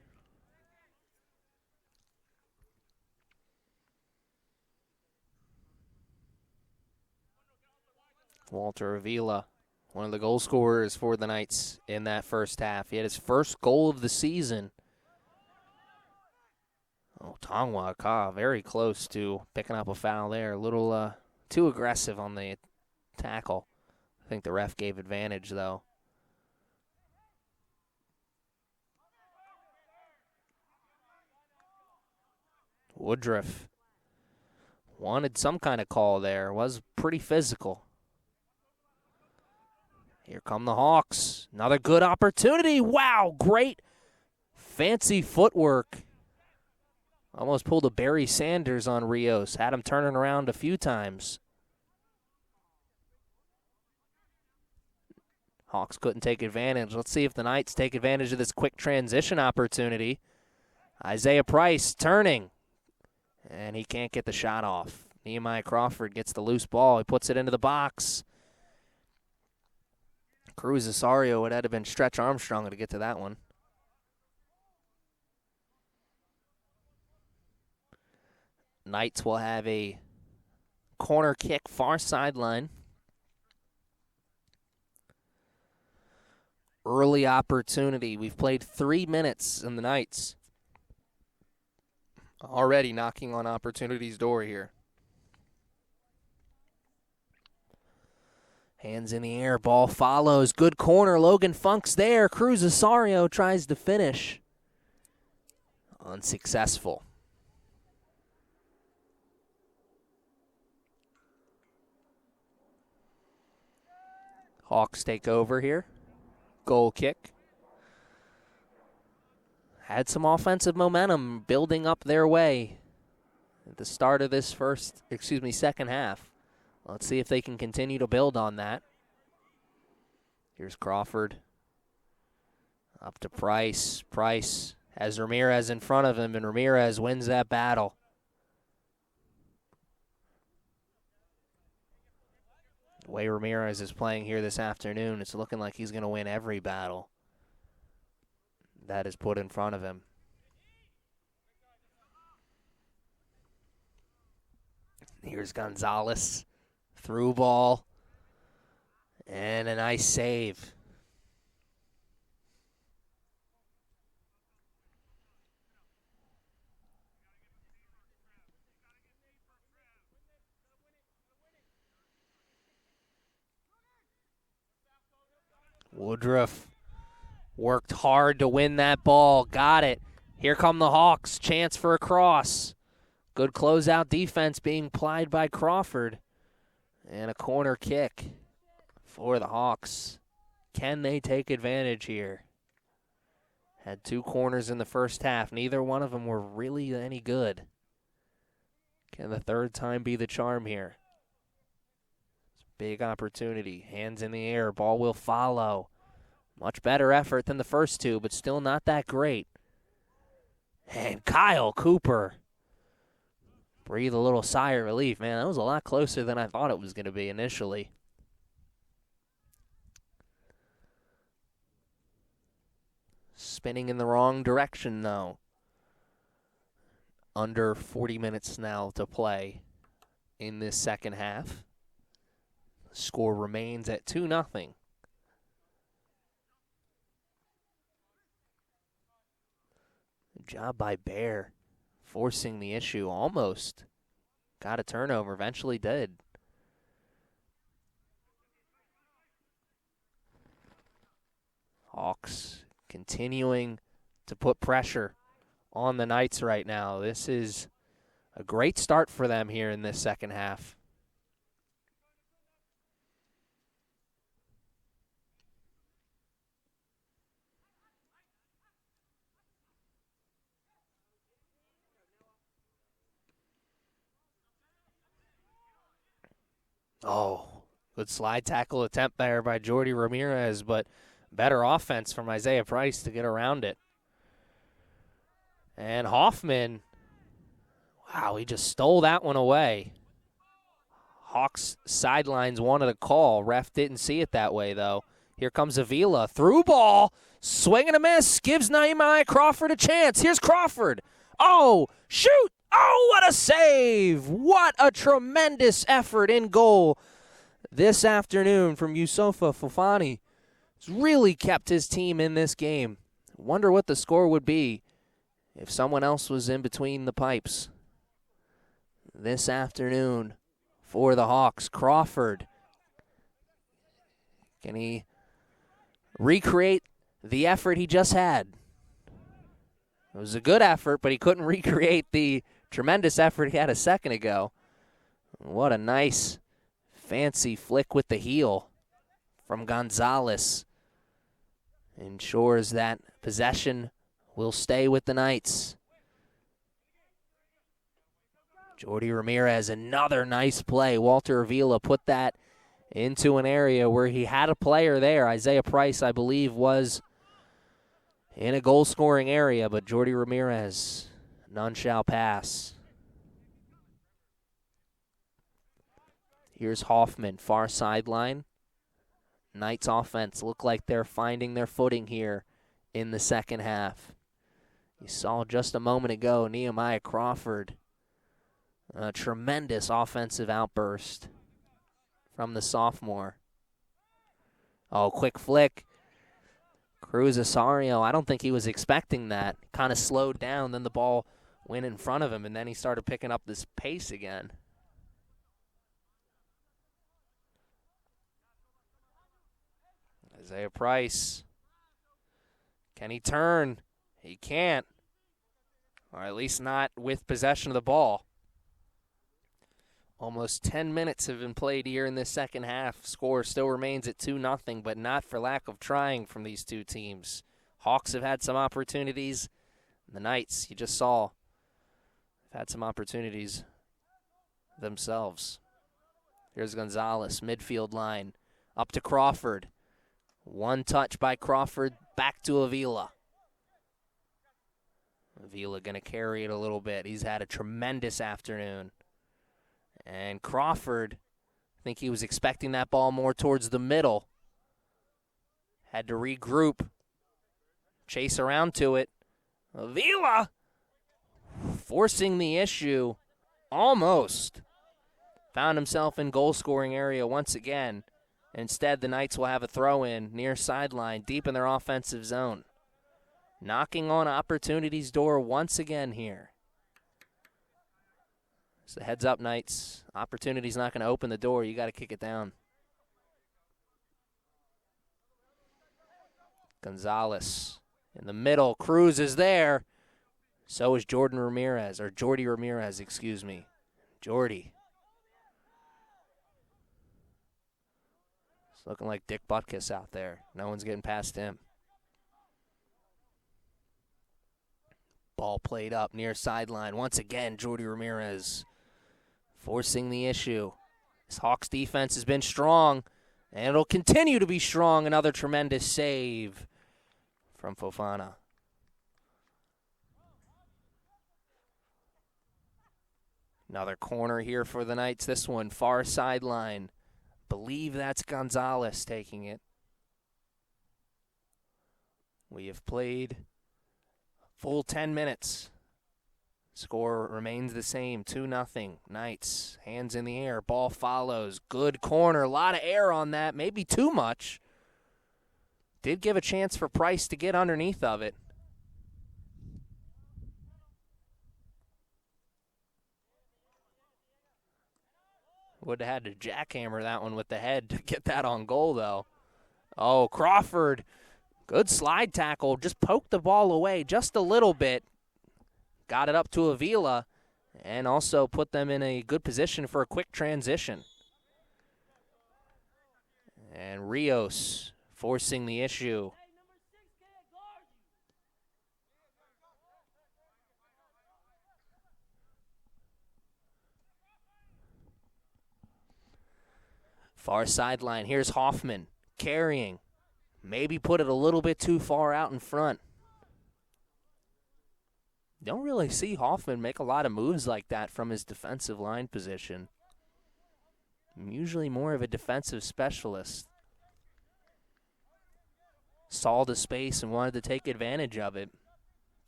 Walter Avila, one of the goal scorers for the Knights in that first half. He had his first goal of the season. Oh, Tongwa Ka, very close to picking up a foul there. A little too aggressive on the tackle. I think the ref gave advantage, though. Woodruff wanted some kind of call there. Was pretty physical. Here come the Hawks. Another good opportunity. Wow, great fancy footwork. Almost pulled a Barry Sanders on Rios. Had him turning around a few times. Hawks couldn't take advantage. Let's see if the Knights take advantage of this quick transition opportunity. Isaiah Price turning. And he can't get the shot off. Nehemiah Crawford gets the loose ball. He puts it into the box. Cruz Osorio would have been Stretch Armstrong to get to that one. Knights will have a corner kick far sideline. Early opportunity. We've played 3 minutes in the Knights. Already knocking on opportunity's door here. Hands in the air, ball follows. Good corner, Logan Funk's there. Cruz Osorio tries to finish. Unsuccessful. Hawks take over here. Goal kick. Had some offensive momentum building up their way at the start of this second half. Let's see if they can continue to build on that. Here's Crawford. Up to Price. Price has Ramirez in front of him, and Ramirez wins that battle. The way Ramirez is playing here this afternoon, it's looking like he's going to win every battle that is put in front of him. Here's Gonzalez. Through ball. And a nice save. Woodruff worked hard to win that ball. Got it. Here come the Hawks. Chance for a cross. Good closeout defense being applied by Crawford. And a corner kick for the Hawks. Can they take advantage here? Had 2 corners in the first half. Neither one of them were really any good. Can the third time be the charm here? Big opportunity. Hands in the air. Ball will follow. Much better effort than the first two, but still not that great. And Kyle Cooper. Breathe a little sigh of relief. Man, that was a lot closer than I thought it was going to be initially. Spinning in the wrong direction, though. Under 40 minutes now to play in this second half. The score remains at 2-0. Good job by Bear, forcing the issue. Almost got a turnover, eventually did. Hawks continuing to put pressure on the Knights right now. This is a great start for them here in this second half. Oh, good slide tackle attempt there by Jordy Ramirez, but better offense from Isaiah Price to get around it. And Hoffman, wow, he just stole that one away. Hawks sidelines wanted a call. Ref didn't see it that way, though. Here comes Avila. Through ball. Swing and a miss. Gives Nehemiah Crawford a chance. Here's Crawford. Oh, shoot. Oh, what a save. What a tremendous effort in goal this afternoon from Yusufa Fofana. He's really kept his team in this game. Wonder what the score would be if someone else was in between the pipes. This afternoon for the Hawks, Crawford. Can he recreate the effort he just had? It was a good effort, but he couldn't recreate the tremendous effort he had a second ago. What a nice, fancy flick with the heel from Gonzalez. Ensures that possession will stay with the Knights. Jordy Ramirez, another nice play. Walter Avila put that into an area where he had a player there. Isaiah Price, I believe, was in a goal-scoring area, but Jordy Ramirez, none shall pass. Here's Hoffman, far sideline. Knights offense look like they're finding their footing here in the second half. You saw just a moment ago Nehemiah Crawford. A tremendous offensive outburst from the sophomore. Oh, quick flick. Cruz Asario, I don't think he was expecting that. Kind of slowed down, then the ball went in front of him, and then he started picking up this pace again. Isaiah Price. Can he turn? He can't. Or at least not with possession of the ball. Almost 10 minutes have been played here in this second half. Score still remains at 2-0, but not for lack of trying from these two teams. Hawks have had some opportunities. The Knights, you just saw, have had some opportunities themselves. Here's Gonzalez, midfield line, up to Crawford. One touch by Crawford, back to Avila. Avila going to carry it a little bit. He's had a tremendous afternoon. And Crawford, I think he was expecting that ball more towards the middle. Had to regroup, chase around to it. Avila forcing the issue almost. Found himself in goal-scoring area once again. Instead, the Knights will have a throw-in near sideline, deep in their offensive zone. Knocking on opportunity's door once again here. So heads up, Knights. Opportunity's not going to open the door. You got to kick it down. Gonzalez in the middle. Cruz is there. So is Jordy Ramirez, excuse me. Jordy. It's looking like Dick Butkus out there. No one's getting past him. Ball played up near sideline. Once again, Jordy Ramirez forcing the issue. This Hawks defense has been strong, and it'll continue to be strong. Another tremendous save from Fofana. Another corner here for the Knights. This one, far sideline. Believe that's Gonzalez taking it. We have played full 10 minutes. Score remains the same, 2-0. Knights, hands in the air, ball follows. Good corner, a lot of air on that, maybe too much. Did give a chance for Price to get underneath of it. Would have had to jackhammer that one with the head to get that on goal, though. Oh, Crawford, good slide tackle. Just poked the ball away just a little bit. Got it up to Avila and also put them in a good position for a quick transition. And Rios forcing the issue. Far sideline, here's Hoffman carrying. Maybe put it a little bit too far out in front. Don't really see Hoffman make a lot of moves like that from his defensive line position. I'm usually more of a defensive specialist. Saw the space and wanted to take advantage of it.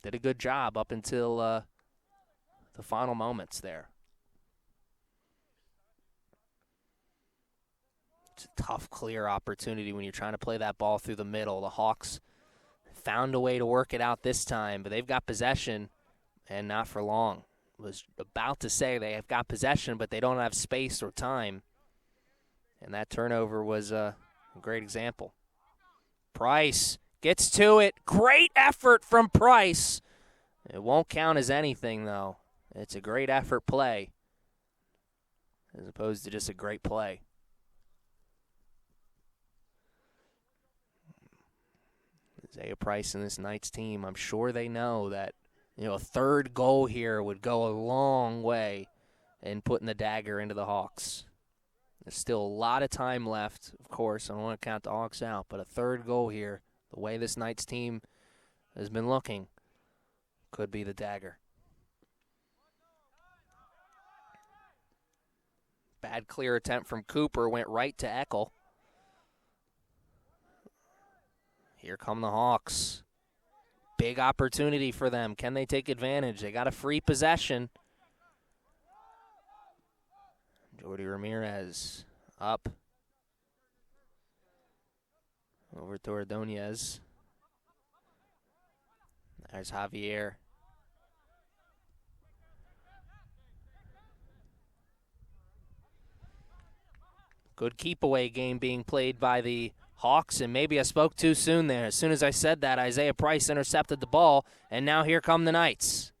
Did a good job up until the final moments there. It's a tough, clear opportunity when you're trying to play that ball through the middle. The Hawks found a way to work it out this time, but they've got possession, and not for long. Was about to say they have got possession, but they don't have space or time. And that turnover was a great example. Price gets to it. Great effort from Price. It won't count as anything, though. It's a great effort play as opposed to just a great play. Isaiah Price and this Knights team, I'm sure they know that a third goal here would go a long way in putting the dagger into the Hawks. There's still a lot of time left, of course. I don't want to count the Hawks out, but a third goal here, the way this Knights team has been looking, could be the dagger. Bad clear attempt from Cooper, went right to Eckel. Here come the Hawks. Big opportunity for them. Can they take advantage? They got a free possession. Jordy Ramirez up. Over to Ordonez. There's Javier. Good keep-away game being played by the Hawks, and maybe I spoke too soon there. As soon as I said that, Isaiah Price intercepted the ball, and now here come the Knights.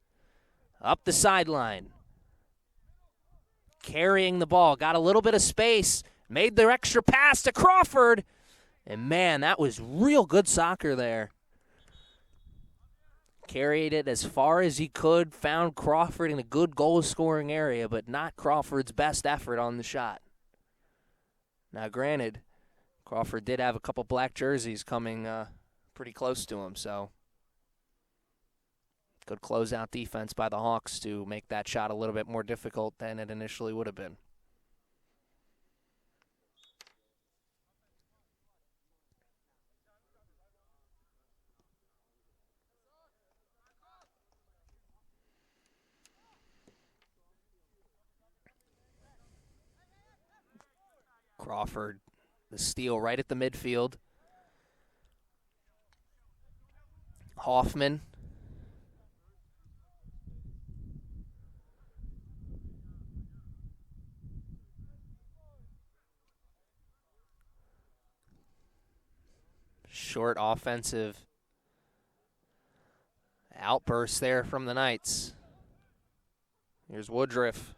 Up the sideline. Carrying the ball. Got a little bit of space. Made their extra pass to Crawford. And, man, that was real good soccer there. Carried it as far as he could. Found Crawford in a good goal-scoring area, but not Crawford's best effort on the shot. Now, granted, Crawford did have a couple black jerseys coming pretty close to him, so good closeout defense by the Hawks to make that shot a little bit more difficult than it initially would have been. Crawford, the steal right at the midfield. Hoffman. Short offensive outburst there from the Knights. Here's Woodruff.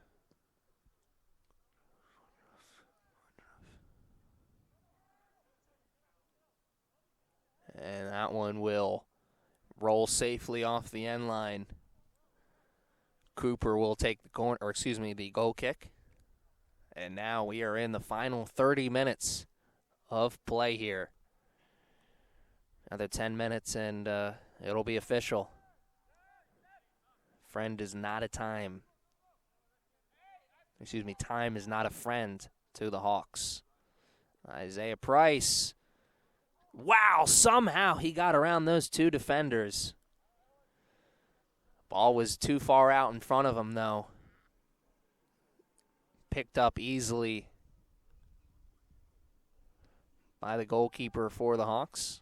And that one will roll safely off the end line. Cooper will take the the goal kick. And now we are in the final 30 minutes of play here. Another 10 minutes and it'll be official. Friend is not a time. Excuse me, time is not a friend to the Hawks. Isaiah Price. Wow, somehow he got around those two defenders. Ball was too far out in front of him, though. Picked up easily by the goalkeeper for the Hawks.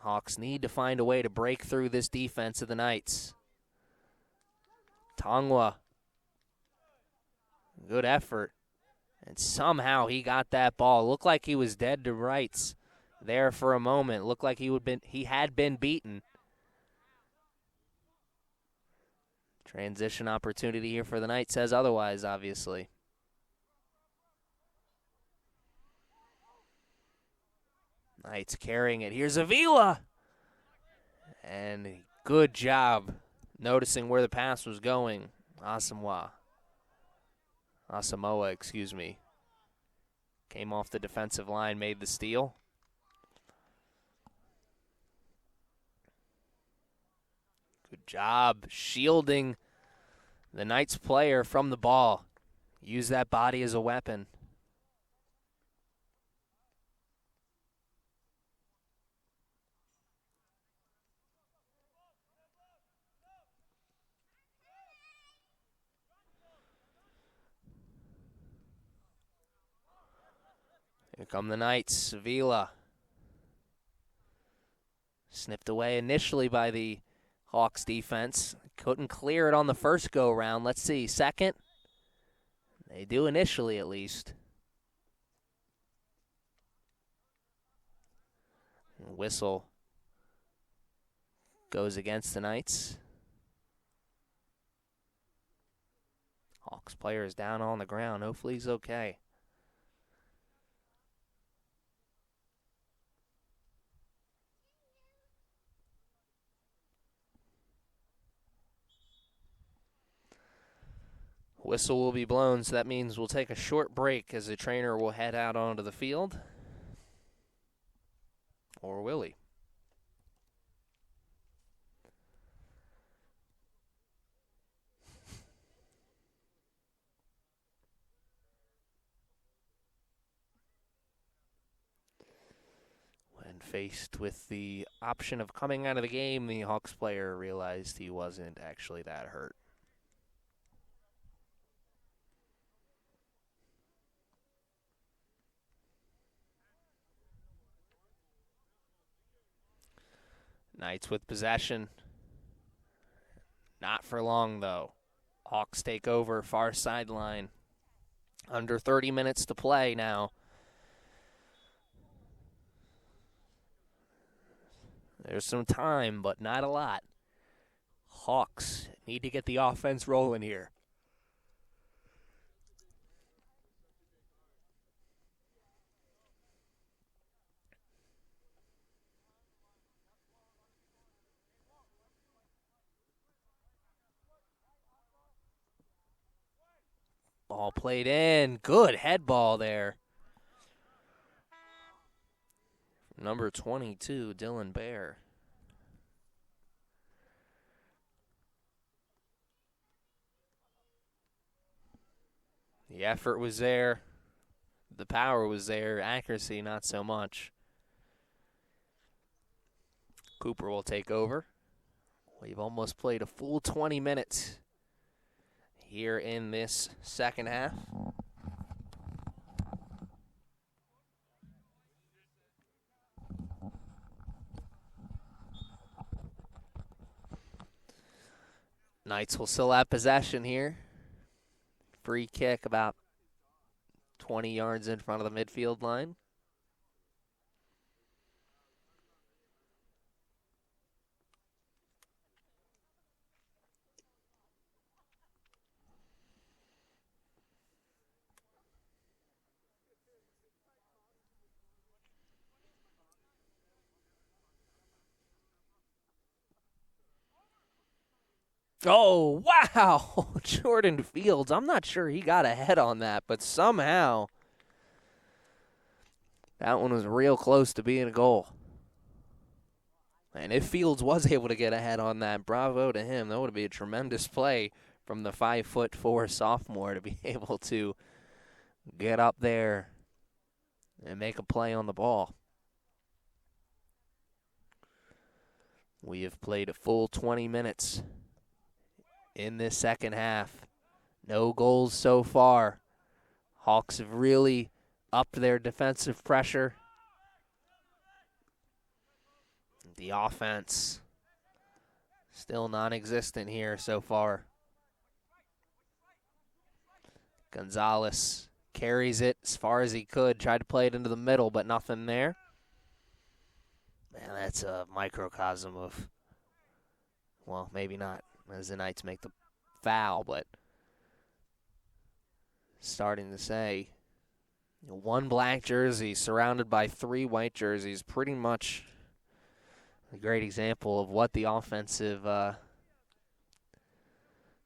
Hawks need to find a way to break through this defense of the Knights. Tongwa. Good effort. And somehow he got that ball. Looked like he was dead to rights there for a moment. Looked like he had been beaten. Transition opportunity here for the Knights says otherwise, obviously. Knights carrying it. Here's Avila. And good job noticing where the pass was going. Asamoah, excuse me. Came off the defensive line, made the steal. Good job shielding the Knights player from the ball. Use that body as a weapon. Here come the Knights. Avila. Snipped away initially by the Hawks defense. Couldn't clear it on the first go-round. Let's see. Second? They do initially, at least. Whistle goes against the Knights. Hawks player is down on the ground. Hopefully he's okay. Whistle will be blown, so that means we'll take a short break as the trainer will head out onto the field. Or will he? When faced with the option of coming out of the game, the Hawks player realized he wasn't actually that hurt. Knights with possession. Not for long, though. Hawks take over far sideline. Under 30 minutes to play now. There's some time, but not a lot. Hawks need to get the offense rolling here. Ball played in. Good head ball there. Number 22, Dylan Bear. The effort was there. The power was there. Accuracy, not so much. Cooper will take over. We've almost played a full 20 minutes here in this second half. Knights will still have possession here. Free kick about 20 yards in front of the midfield line. Oh, wow. Jordan Fields. I'm not sure he got ahead on that, but somehow that one was real close to being a goal. And if Fields was able to get ahead on that, bravo to him. That would be a tremendous play from the 5'4" sophomore to be able to get up there and make a play on the ball. We have played a full 20 minutes in this second half. No goals so far. Hawks have really upped their defensive pressure. The offense still non-existent here so far. Gonzalez carries it as far as he could, tried to play it into the middle, but nothing there. Man, that's a microcosm of, well, maybe not, as the Knights make the foul, but starting to say, one black jersey surrounded by 3 white jerseys, pretty much a great example of what the offensive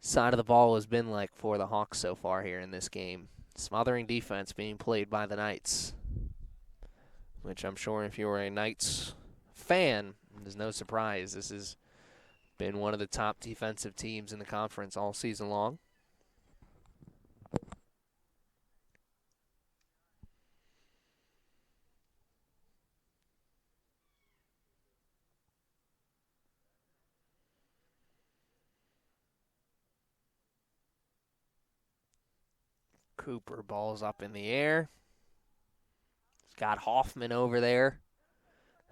side of the ball has been like for the Hawks so far here in this game. Smothering defense being played by the Knights, which I'm sure if you were a Knights fan, there's no surprise. This has been one of the top defensive teams in the conference all season long. Cooper, ball's up in the air. He's got Hoffman over there.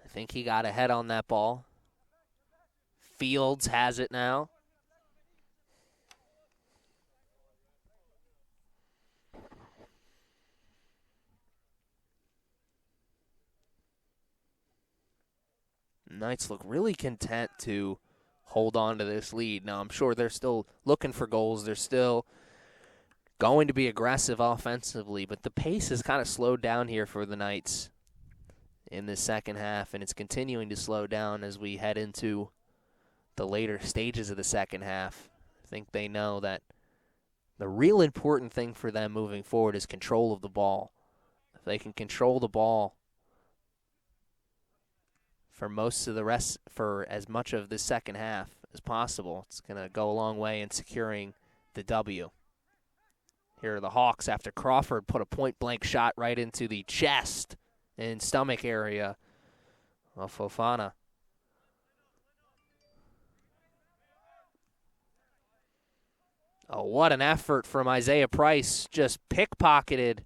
I think he got ahead on that ball. Fields has it now. Knights look really content to hold on to this lead. Now, I'm sure they're still looking for goals. They're still going to be aggressive offensively, but the pace has kind of slowed down here for the Knights in the second half, and it's continuing to slow down as we head into the later stages of the second half. I think they know that the real important thing for them moving forward is control of the ball. If they can control the ball for as much of the second half as possible, it's going to go a long way in securing the W. Here are the Hawks after Crawford put a point-blank shot right into the chest and stomach area of Fofana. Oh, what an effort from Isaiah Price. Just pickpocketed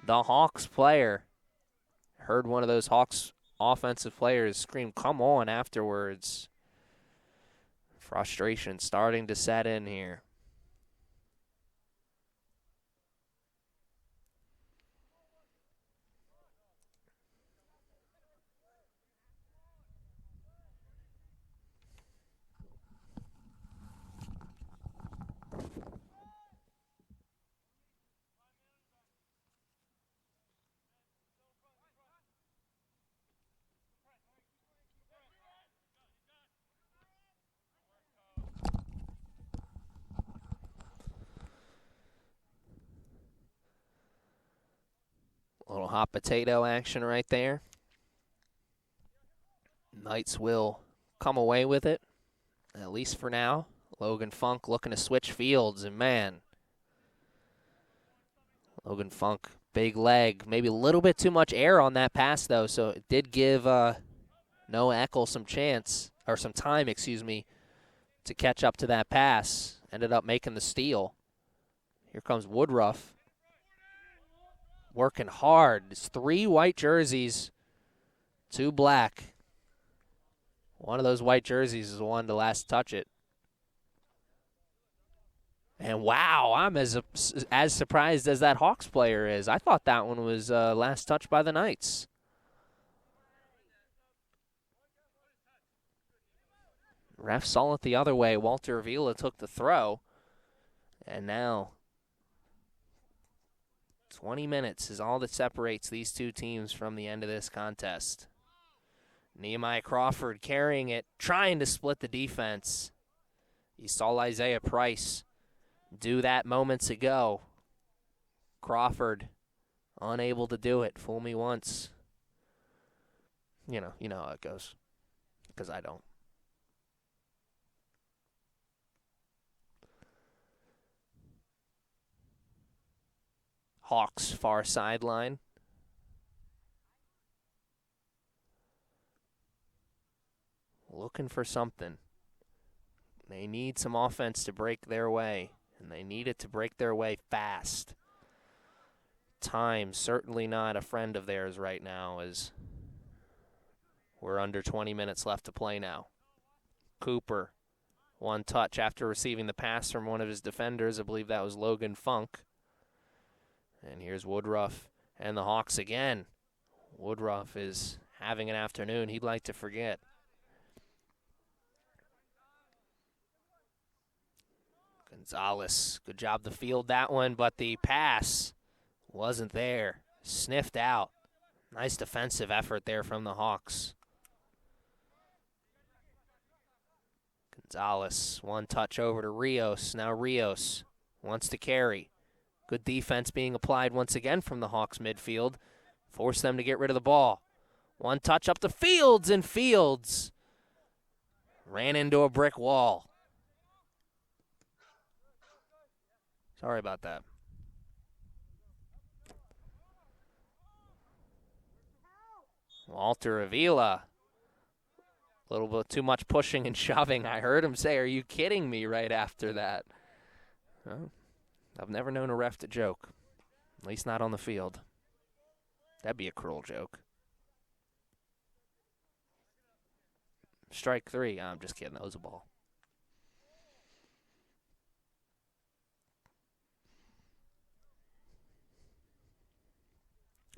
the Hawks player. Heard one of those Hawks offensive players scream, "Come on," afterwards. Frustration starting to set in here. A little hot potato action right there. Knights will come away with it, at least for now. Logan Funk looking to switch fields, and man, Logan Funk, big leg. Maybe a little bit too much air on that pass, though, so it did give Noah Eckel some time, to catch up to that pass. Ended up making the steal. Here comes Woodruff. Working hard. It's 3 white jerseys, 2 black. One of those white jerseys is the one to last touch it. And wow, I'm as surprised as that Hawks player is. I thought that one was last touched by the Knights. Ref saw it the other way. Walter Avila took the throw. And now 20 minutes is all that separates these two teams from the end of this contest. Nehemiah Crawford carrying it, trying to split the defense. You saw Isaiah Price do that moments ago. Crawford unable to do it. Fool me once. You know how it goes. Because I don't. Hawks far sideline. Looking for something. They need some offense to break their way, and they need it to break their way fast. Time certainly not a friend of theirs right now, as we're under 20 minutes left to play now. Cooper, one touch after receiving the pass from one of his defenders. I believe that was Logan Funk. And here's Woodruff and the Hawks again. Woodruff is having an afternoon he'd like to forget. Gonzalez, good job to field that one, but the pass wasn't there. Sniffed out. Nice defensive effort there from the Hawks. Gonzalez, one touch over to Rios. Now Rios wants to carry. Good defense being applied once again from the Hawks midfield. Force them to get rid of the ball. One touch up to Fields, and Fields ran into a brick wall. Sorry about that. Walter Avila. A little bit too much pushing and shoving. I heard him say, "Are you kidding me?" right after that. Well, I've never known a ref to joke. At least not on the field. That'd be a cruel joke. Strike three. I'm just kidding. That was a ball.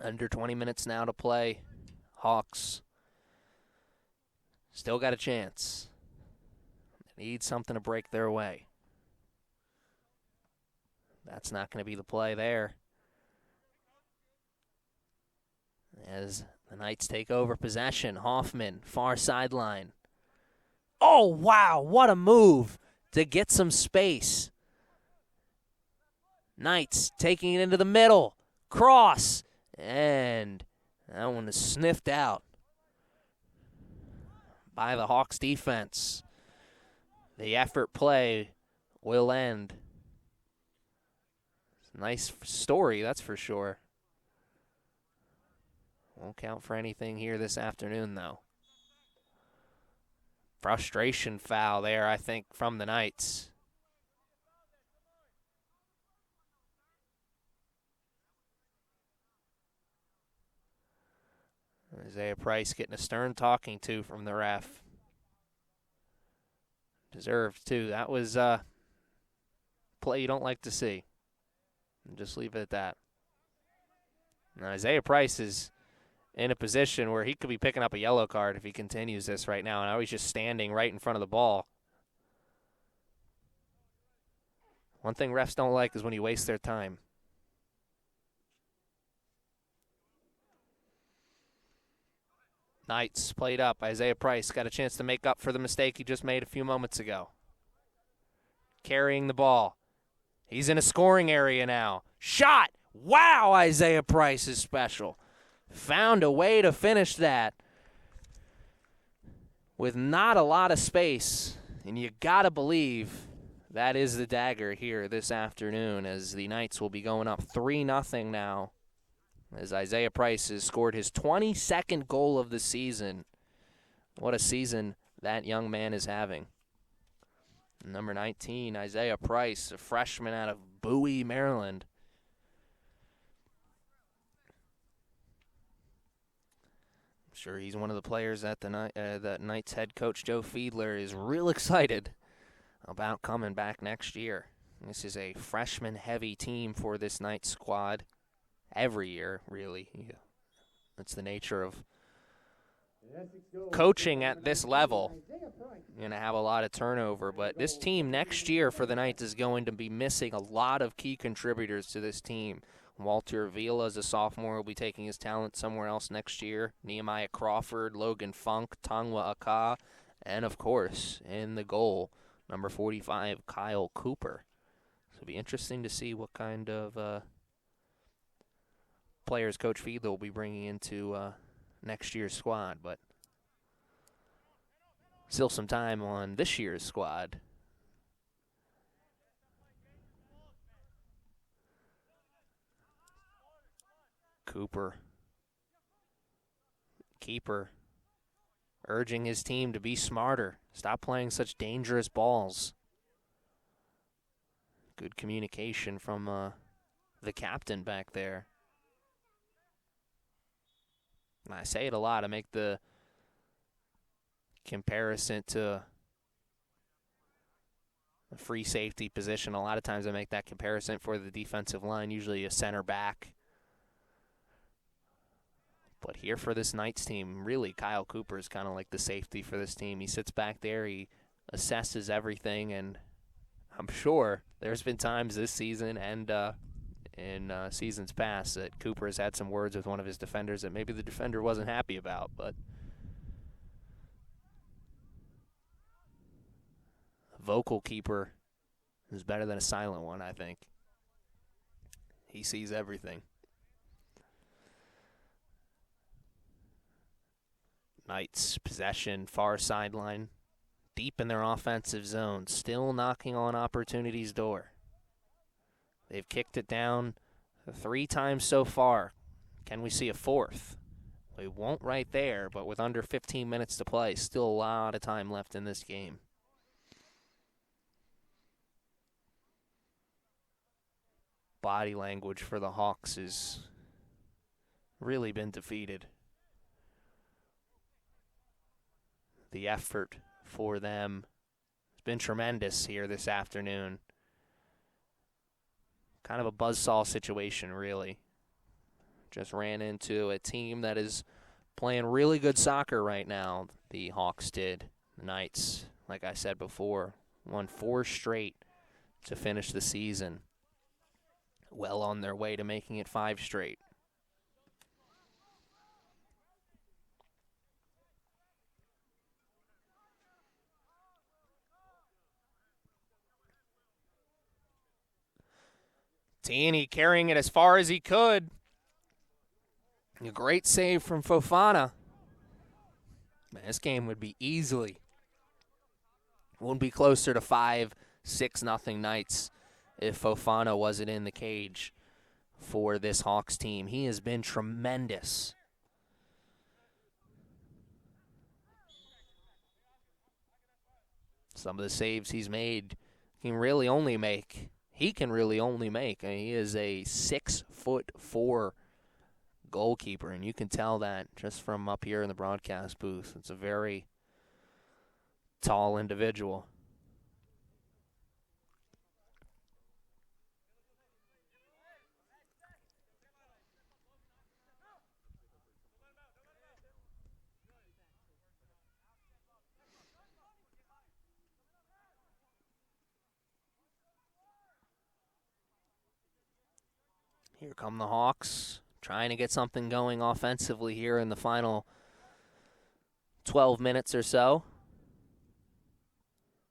Under 20 minutes now to play. Hawks still got a chance. They need something to break their way. That's not going to be the play there. As the Knights take over possession, Hoffman, far sideline. Oh, wow, what a move to get some space. Knights taking it into the middle. Cross. And that one is sniffed out by the Hawks defense. The effort play will end. Nice story, that's for sure. Won't count for anything here this afternoon, though. Frustration foul there, I think, from the Knights. Isaiah Price getting a stern talking to from the ref. Deserved, too. That was a play you don't like to see. And just leave it at that. Now, Isaiah Price is in a position where he could be picking up a yellow card if he continues this right now. And now he's just standing right in front of the ball. One thing refs don't like is when you waste their time. Knights played up. Isaiah Price got a chance to make up for the mistake he just made a few moments ago. Carrying the ball. He's in a scoring area now. Shot! Wow, Isaiah Price is special. Found a way to finish that with not a lot of space. And you got to believe that is the dagger here this afternoon, as the Knights will be going up 3-0 now, as Isaiah Price has scored his 22nd goal of the season. What a season that young man is having. Number 19, Isaiah Price, a freshman out of Bowie, Maryland. I'm sure he's one of the players that that Knights head coach Joe Fiedler is real excited about coming back next year. This is a freshman-heavy team for this Knights squad. Every year, really. Yeah. That's the nature of coaching at this level. You're going to have a lot of turnover, but this team next year for the Knights is going to be missing a lot of key contributors to this team. Walter Avila, as a sophomore, will be taking his talent somewhere else next year. Nehemiah Crawford, Logan Funk, Tangwa Aka, and, of course, in the goal, number 45, Kyle Cooper. So it'll be interesting to see what kind of players Coach Fiedler will be bringing into next year's squad. But still some time on this year's squad. Cooper, keeper, urging his team to be smarter. Stop playing such dangerous balls. Good communication from the captain back there. And I say it a lot. I make the comparison to a free safety position. A lot of times I make that comparison for the defensive line, usually a center back. But here for this Knights team, really, Kyle Cooper is kind of like the safety for this team. He sits back there, he assesses everything, and I'm sure there's been times this season and in seasons past that Cooper has had some words with one of his defenders that maybe the defender wasn't happy about, but a vocal keeper is better than a silent one, I think. He sees everything. Knights possession, far sideline, deep in their offensive zone, still knocking on opportunity's door. They've kicked it down 3 times so far. Can we see a fourth? We won't right there, but with under 15 minutes to play, still a lot of time left in this game. Body language for the Hawks has really been defeated. The effort for them has been tremendous here this afternoon. Kind of a buzzsaw situation, really. Just ran into a team that is playing really good soccer right now, the Hawks did. The Knights, like I said before, won 4 straight to finish the season. Well on their way to making it 5 straight. Taney carrying it as far as he could. A great save from Fofana. Man, this game would be easily. Wouldn't be closer to 5-6-0 Knights if Fofana wasn't in the cage for this Hawks team. He has been tremendous. Some of the saves he's made he can really only make. He is a 6'4" goalkeeper, and you can tell that just from up here in the broadcast booth. It's a very tall individual. Here come the Hawks, trying to get something going offensively here in the final 12 minutes or so.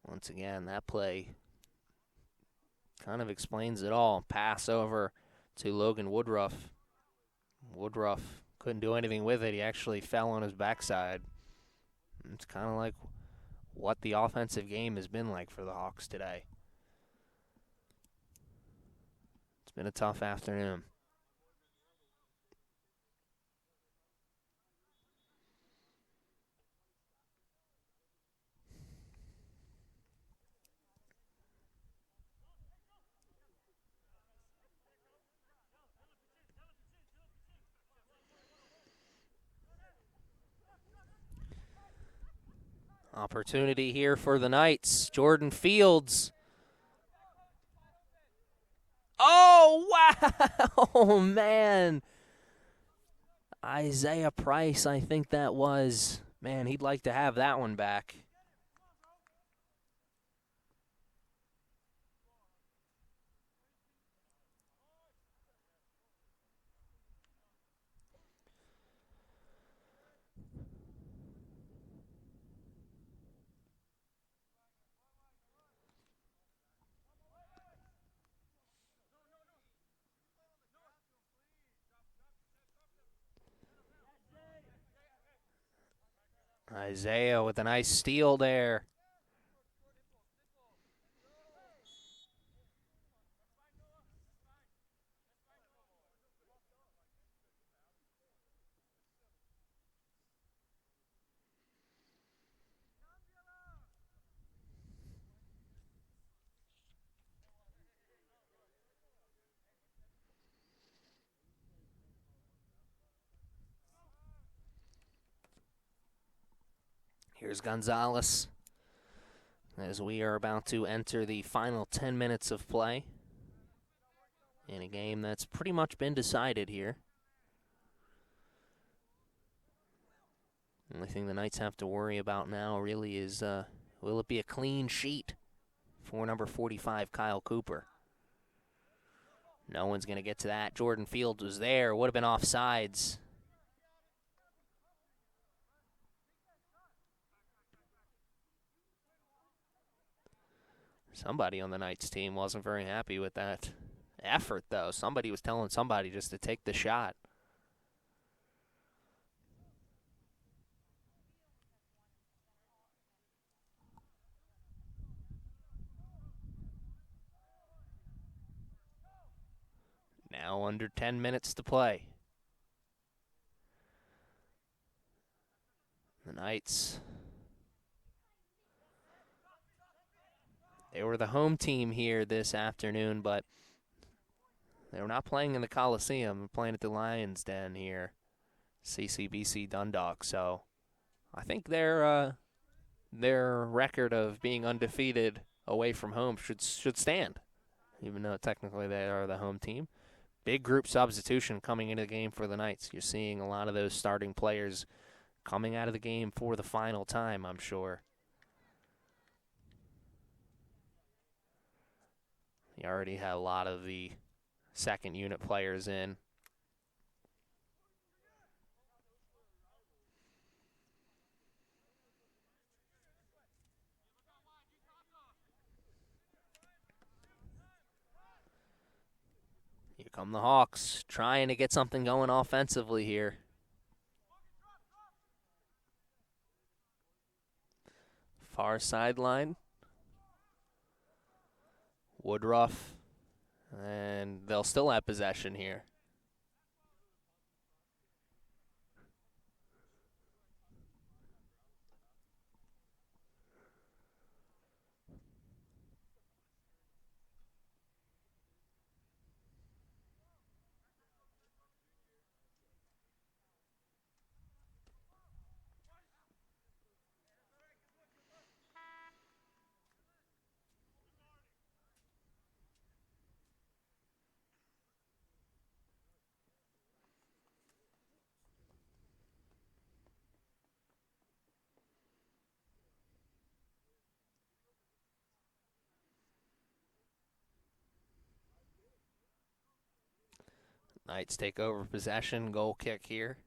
Once again, that play kind of explains it all. Pass over to Logan Woodruff. Woodruff couldn't do anything with it. He actually fell on his backside. It's kind of like what the offensive game has been like for the Hawks today. It's been a tough afternoon. Opportunity here for the Knights. Jordan Fields. Oh, wow! Oh, man. Isaiah Price, I think that was. Man, he'd like to have that one back. Isaiah with a nice steal there. Here's Gonzalez as we are about to enter the final 10 minutes of play in a game that's pretty much been decided here. The only thing the Knights have to worry about now really is will it be a clean sheet for number 45, Kyle Cooper? No one's going to get to that. Jordan Fields was there. Would have been offsides. Somebody on the Knights team wasn't very happy with that effort, though. Somebody was telling somebody just to take the shot. Now under 10 minutes to play. The Knights, they were the home team here this afternoon, but they were not playing in the Coliseum. They're playing at the Lions Den here, CCBC Dundalk. So I think their record of being undefeated away from home should stand, even though technically they are the home team. Big group substitution coming into the game for the Knights. You're seeing a lot of those starting players coming out of the game for the final time, I'm sure. You already had a lot of the second unit players in. Here come the Hawks, trying to get something going offensively here. Far sideline. Woodruff, and they'll still have possession here. Knights take over possession, goal kick here.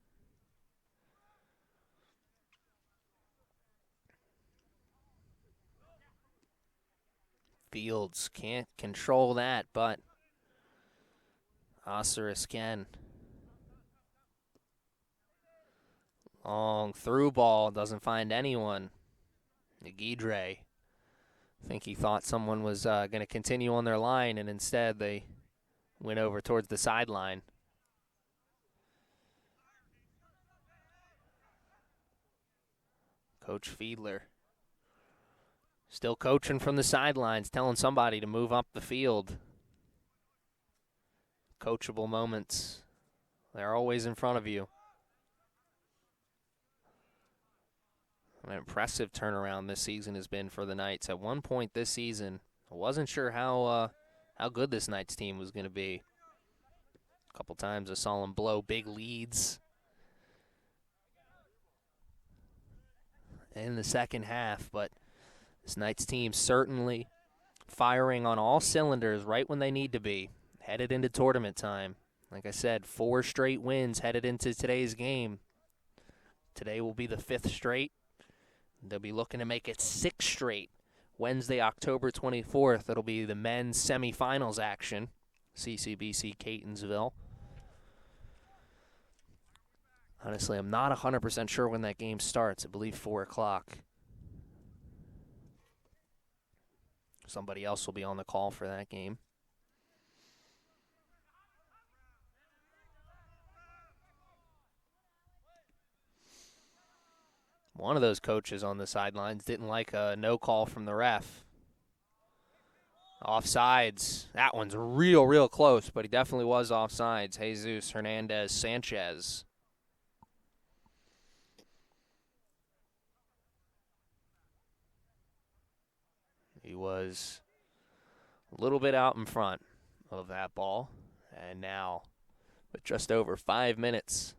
Fields can't control that, but Osiris can. Long through ball, doesn't find anyone. Nagidre, I think he thought someone was going to continue on their line, and instead they went over towards the sideline. Coach Fiedler still coaching from the sidelines, telling somebody to move up the field. Coachable moments. They're always in front of you. An impressive turnaround this season has been for the Knights. At one point this season, I wasn't sure how good this Knights team was going to be. A couple times I saw them blow big leads in the second half, but this Knights team certainly firing on all cylinders right when they need to be, headed into tournament time. Like I said, 4 straight wins headed into today's game. Today will be the 5th straight. They'll be looking to make it 6 straight. Wednesday, October 24th, it'll be the men's semifinals action, CCBC Catonsville. Honestly, I'm not 100% sure when that game starts. I believe 4 o'clock. Somebody else will be on the call for that game. One of those coaches on the sidelines didn't like a no call from the ref. Offsides. That one's real close, but he definitely was offsides. Jesus Hernandez Sanchez. He was a little bit out in front of that ball. And now, with just over 5 minutes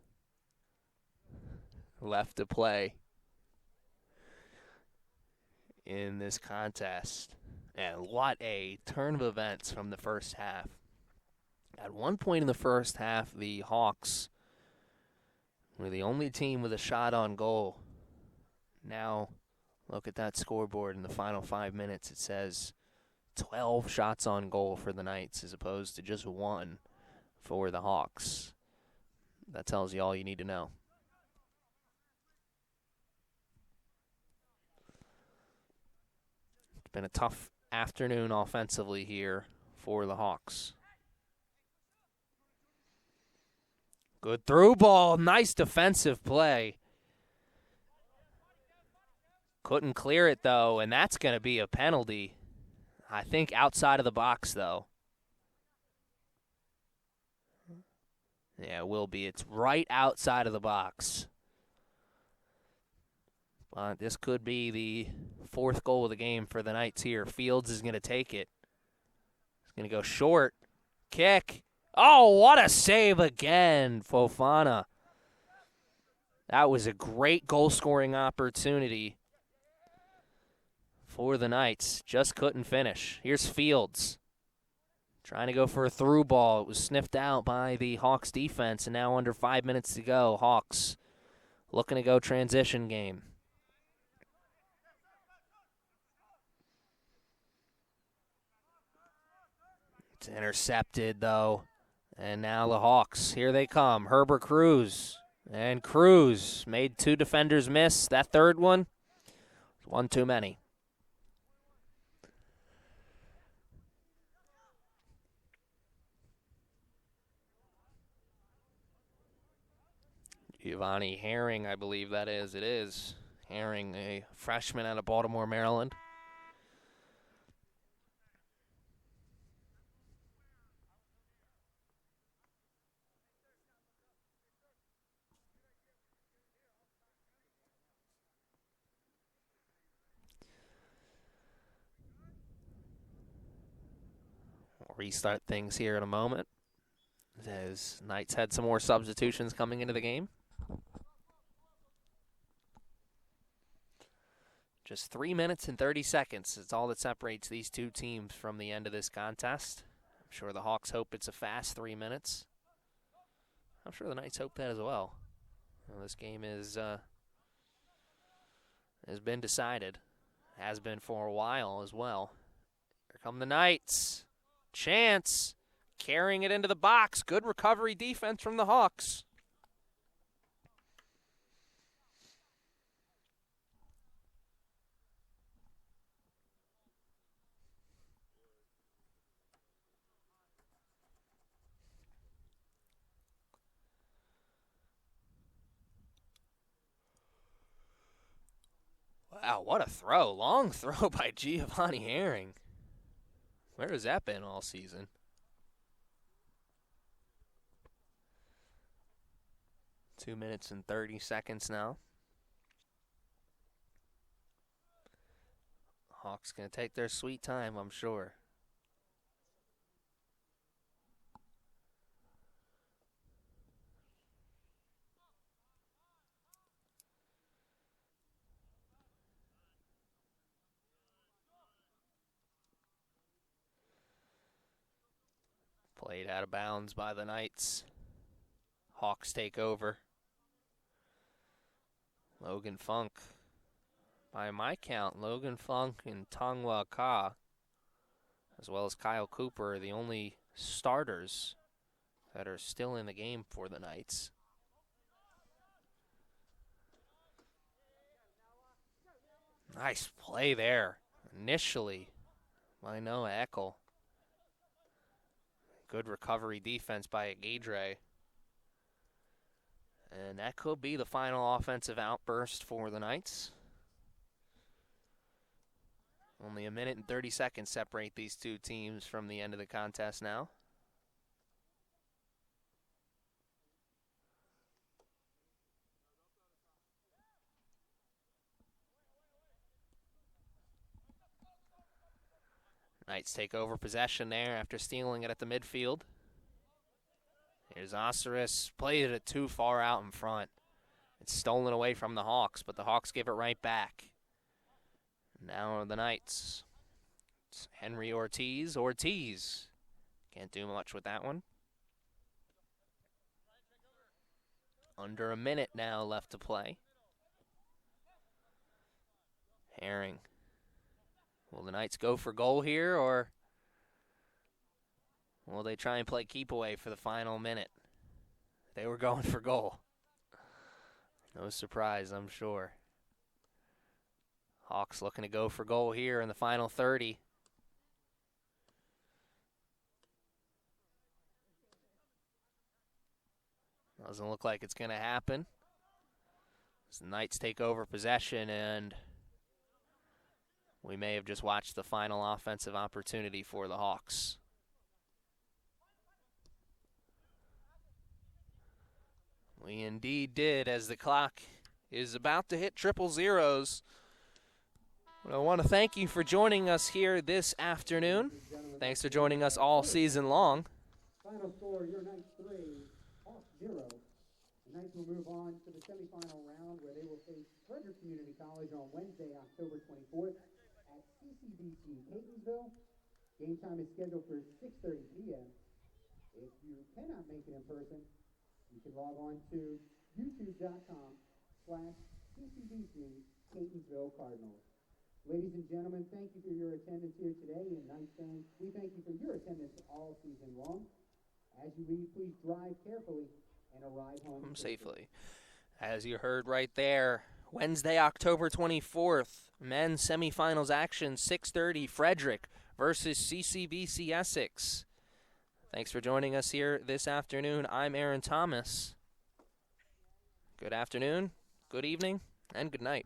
left to play in this contest. And what a turn of events from the first half. At one point in the first half, the Hawks were the only team with a shot on goal. Now, look at that scoreboard in the final 5 minutes. It says 12 shots on goal for the Knights as opposed to just 1 for the Hawks. That tells you all you need to know. It's been a tough afternoon offensively here for the Hawks. Good through ball. Nice defensive play. Couldn't clear it, though, and that's going to be a penalty. I think outside of the box, though. Yeah, it will be. It's right outside of the box. But this could be the 4th goal of the game for the Knights here. Fields is going to take it. He's going to go short. Kick. Oh, what a save again, Fofana. That was a great goal-scoring opportunity for the Knights. Just couldn't finish. Here's Fields. Trying to go for a through ball. It was sniffed out by the Hawks defense, and now under 5 minutes to go, Hawks looking to go transition game. It's intercepted, though. And now the Hawks, here they come. Herbert Cruz. And Cruz made 2 defenders miss. That third one, one too many. Giovanni Herring, I believe that is. It is. Herring, a freshman out of Baltimore, Maryland. We'll restart things here in a moment, as Knights had some more substitutions coming into the game. Just 3 minutes and 30 seconds. It's all that separates these two teams from the end of this contest. I'm sure the Hawks hope it's a fast 3 minutes. I'm sure the Knights hope that as well. This game has been decided. Has been for a while as well. Here come the Knights. Chance. Carrying it into the box. Good recovery defense from the Hawks. Wow, what a throw. Long throw by Giovanni Herring. Where has that been all season? Two minutes and 30 seconds now. Hawks going to take their sweet time, I'm sure. Played out of bounds by the Knights. Hawks take over. Logan Funk. By my count, Logan Funk and Tongwa Ka, as well as Kyle Cooper, are the only starters that are still in the game for the Knights. Nice play there. Initially, by Noah Eckel. Good recovery defense by Gadre. And that could be the final offensive outburst for the Knights. Only a minute and 30 seconds separate these two teams from the end of the contest now. Knights take over possession there after stealing it at the midfield. Here's Osiris, played it too far out in front. It's stolen away from the Hawks, but the Hawks give it right back. Now the Knights. It's Henry Ortiz. Ortiz. Can't do much with that one. Under a minute now left to play. Herring. Will the Knights go for goal here, or will they try and play keep away for the final minute? They were going for goal. No surprise, I'm sure. Hawks looking to go for goal here in the final 30. Doesn't look like it's going to happen. As the Knights take over possession, and we may have just watched the final offensive opportunity for the Hawks. We indeed did, as the clock is about to hit triple zeros. I want to thank you for joining us here this afternoon. Thanks for joining us all season long. Final score, your Knights 3, Hawks 0. The Knights will move on to the semifinal round where they will face Frederick Community College on Wednesday, October 24th at CCBC Catonsville. Game time is scheduled for 6:30 p.m. If you cannot make it in person, you can log on to youtube.com/CCBC Catonsville Cardinals. Ladies and gentlemen, thank you for your attendance here today, and Knights fans, we thank you for your attendance all season long. As you leave, please drive carefully and arrive home safely. As you heard right there, Wednesday, October 24th, men's semifinals action, 6:30, Frederick versus CCBC Essex. Thanks for joining us here this afternoon. I'm Aaron Thomas. Good afternoon, good evening, and good night.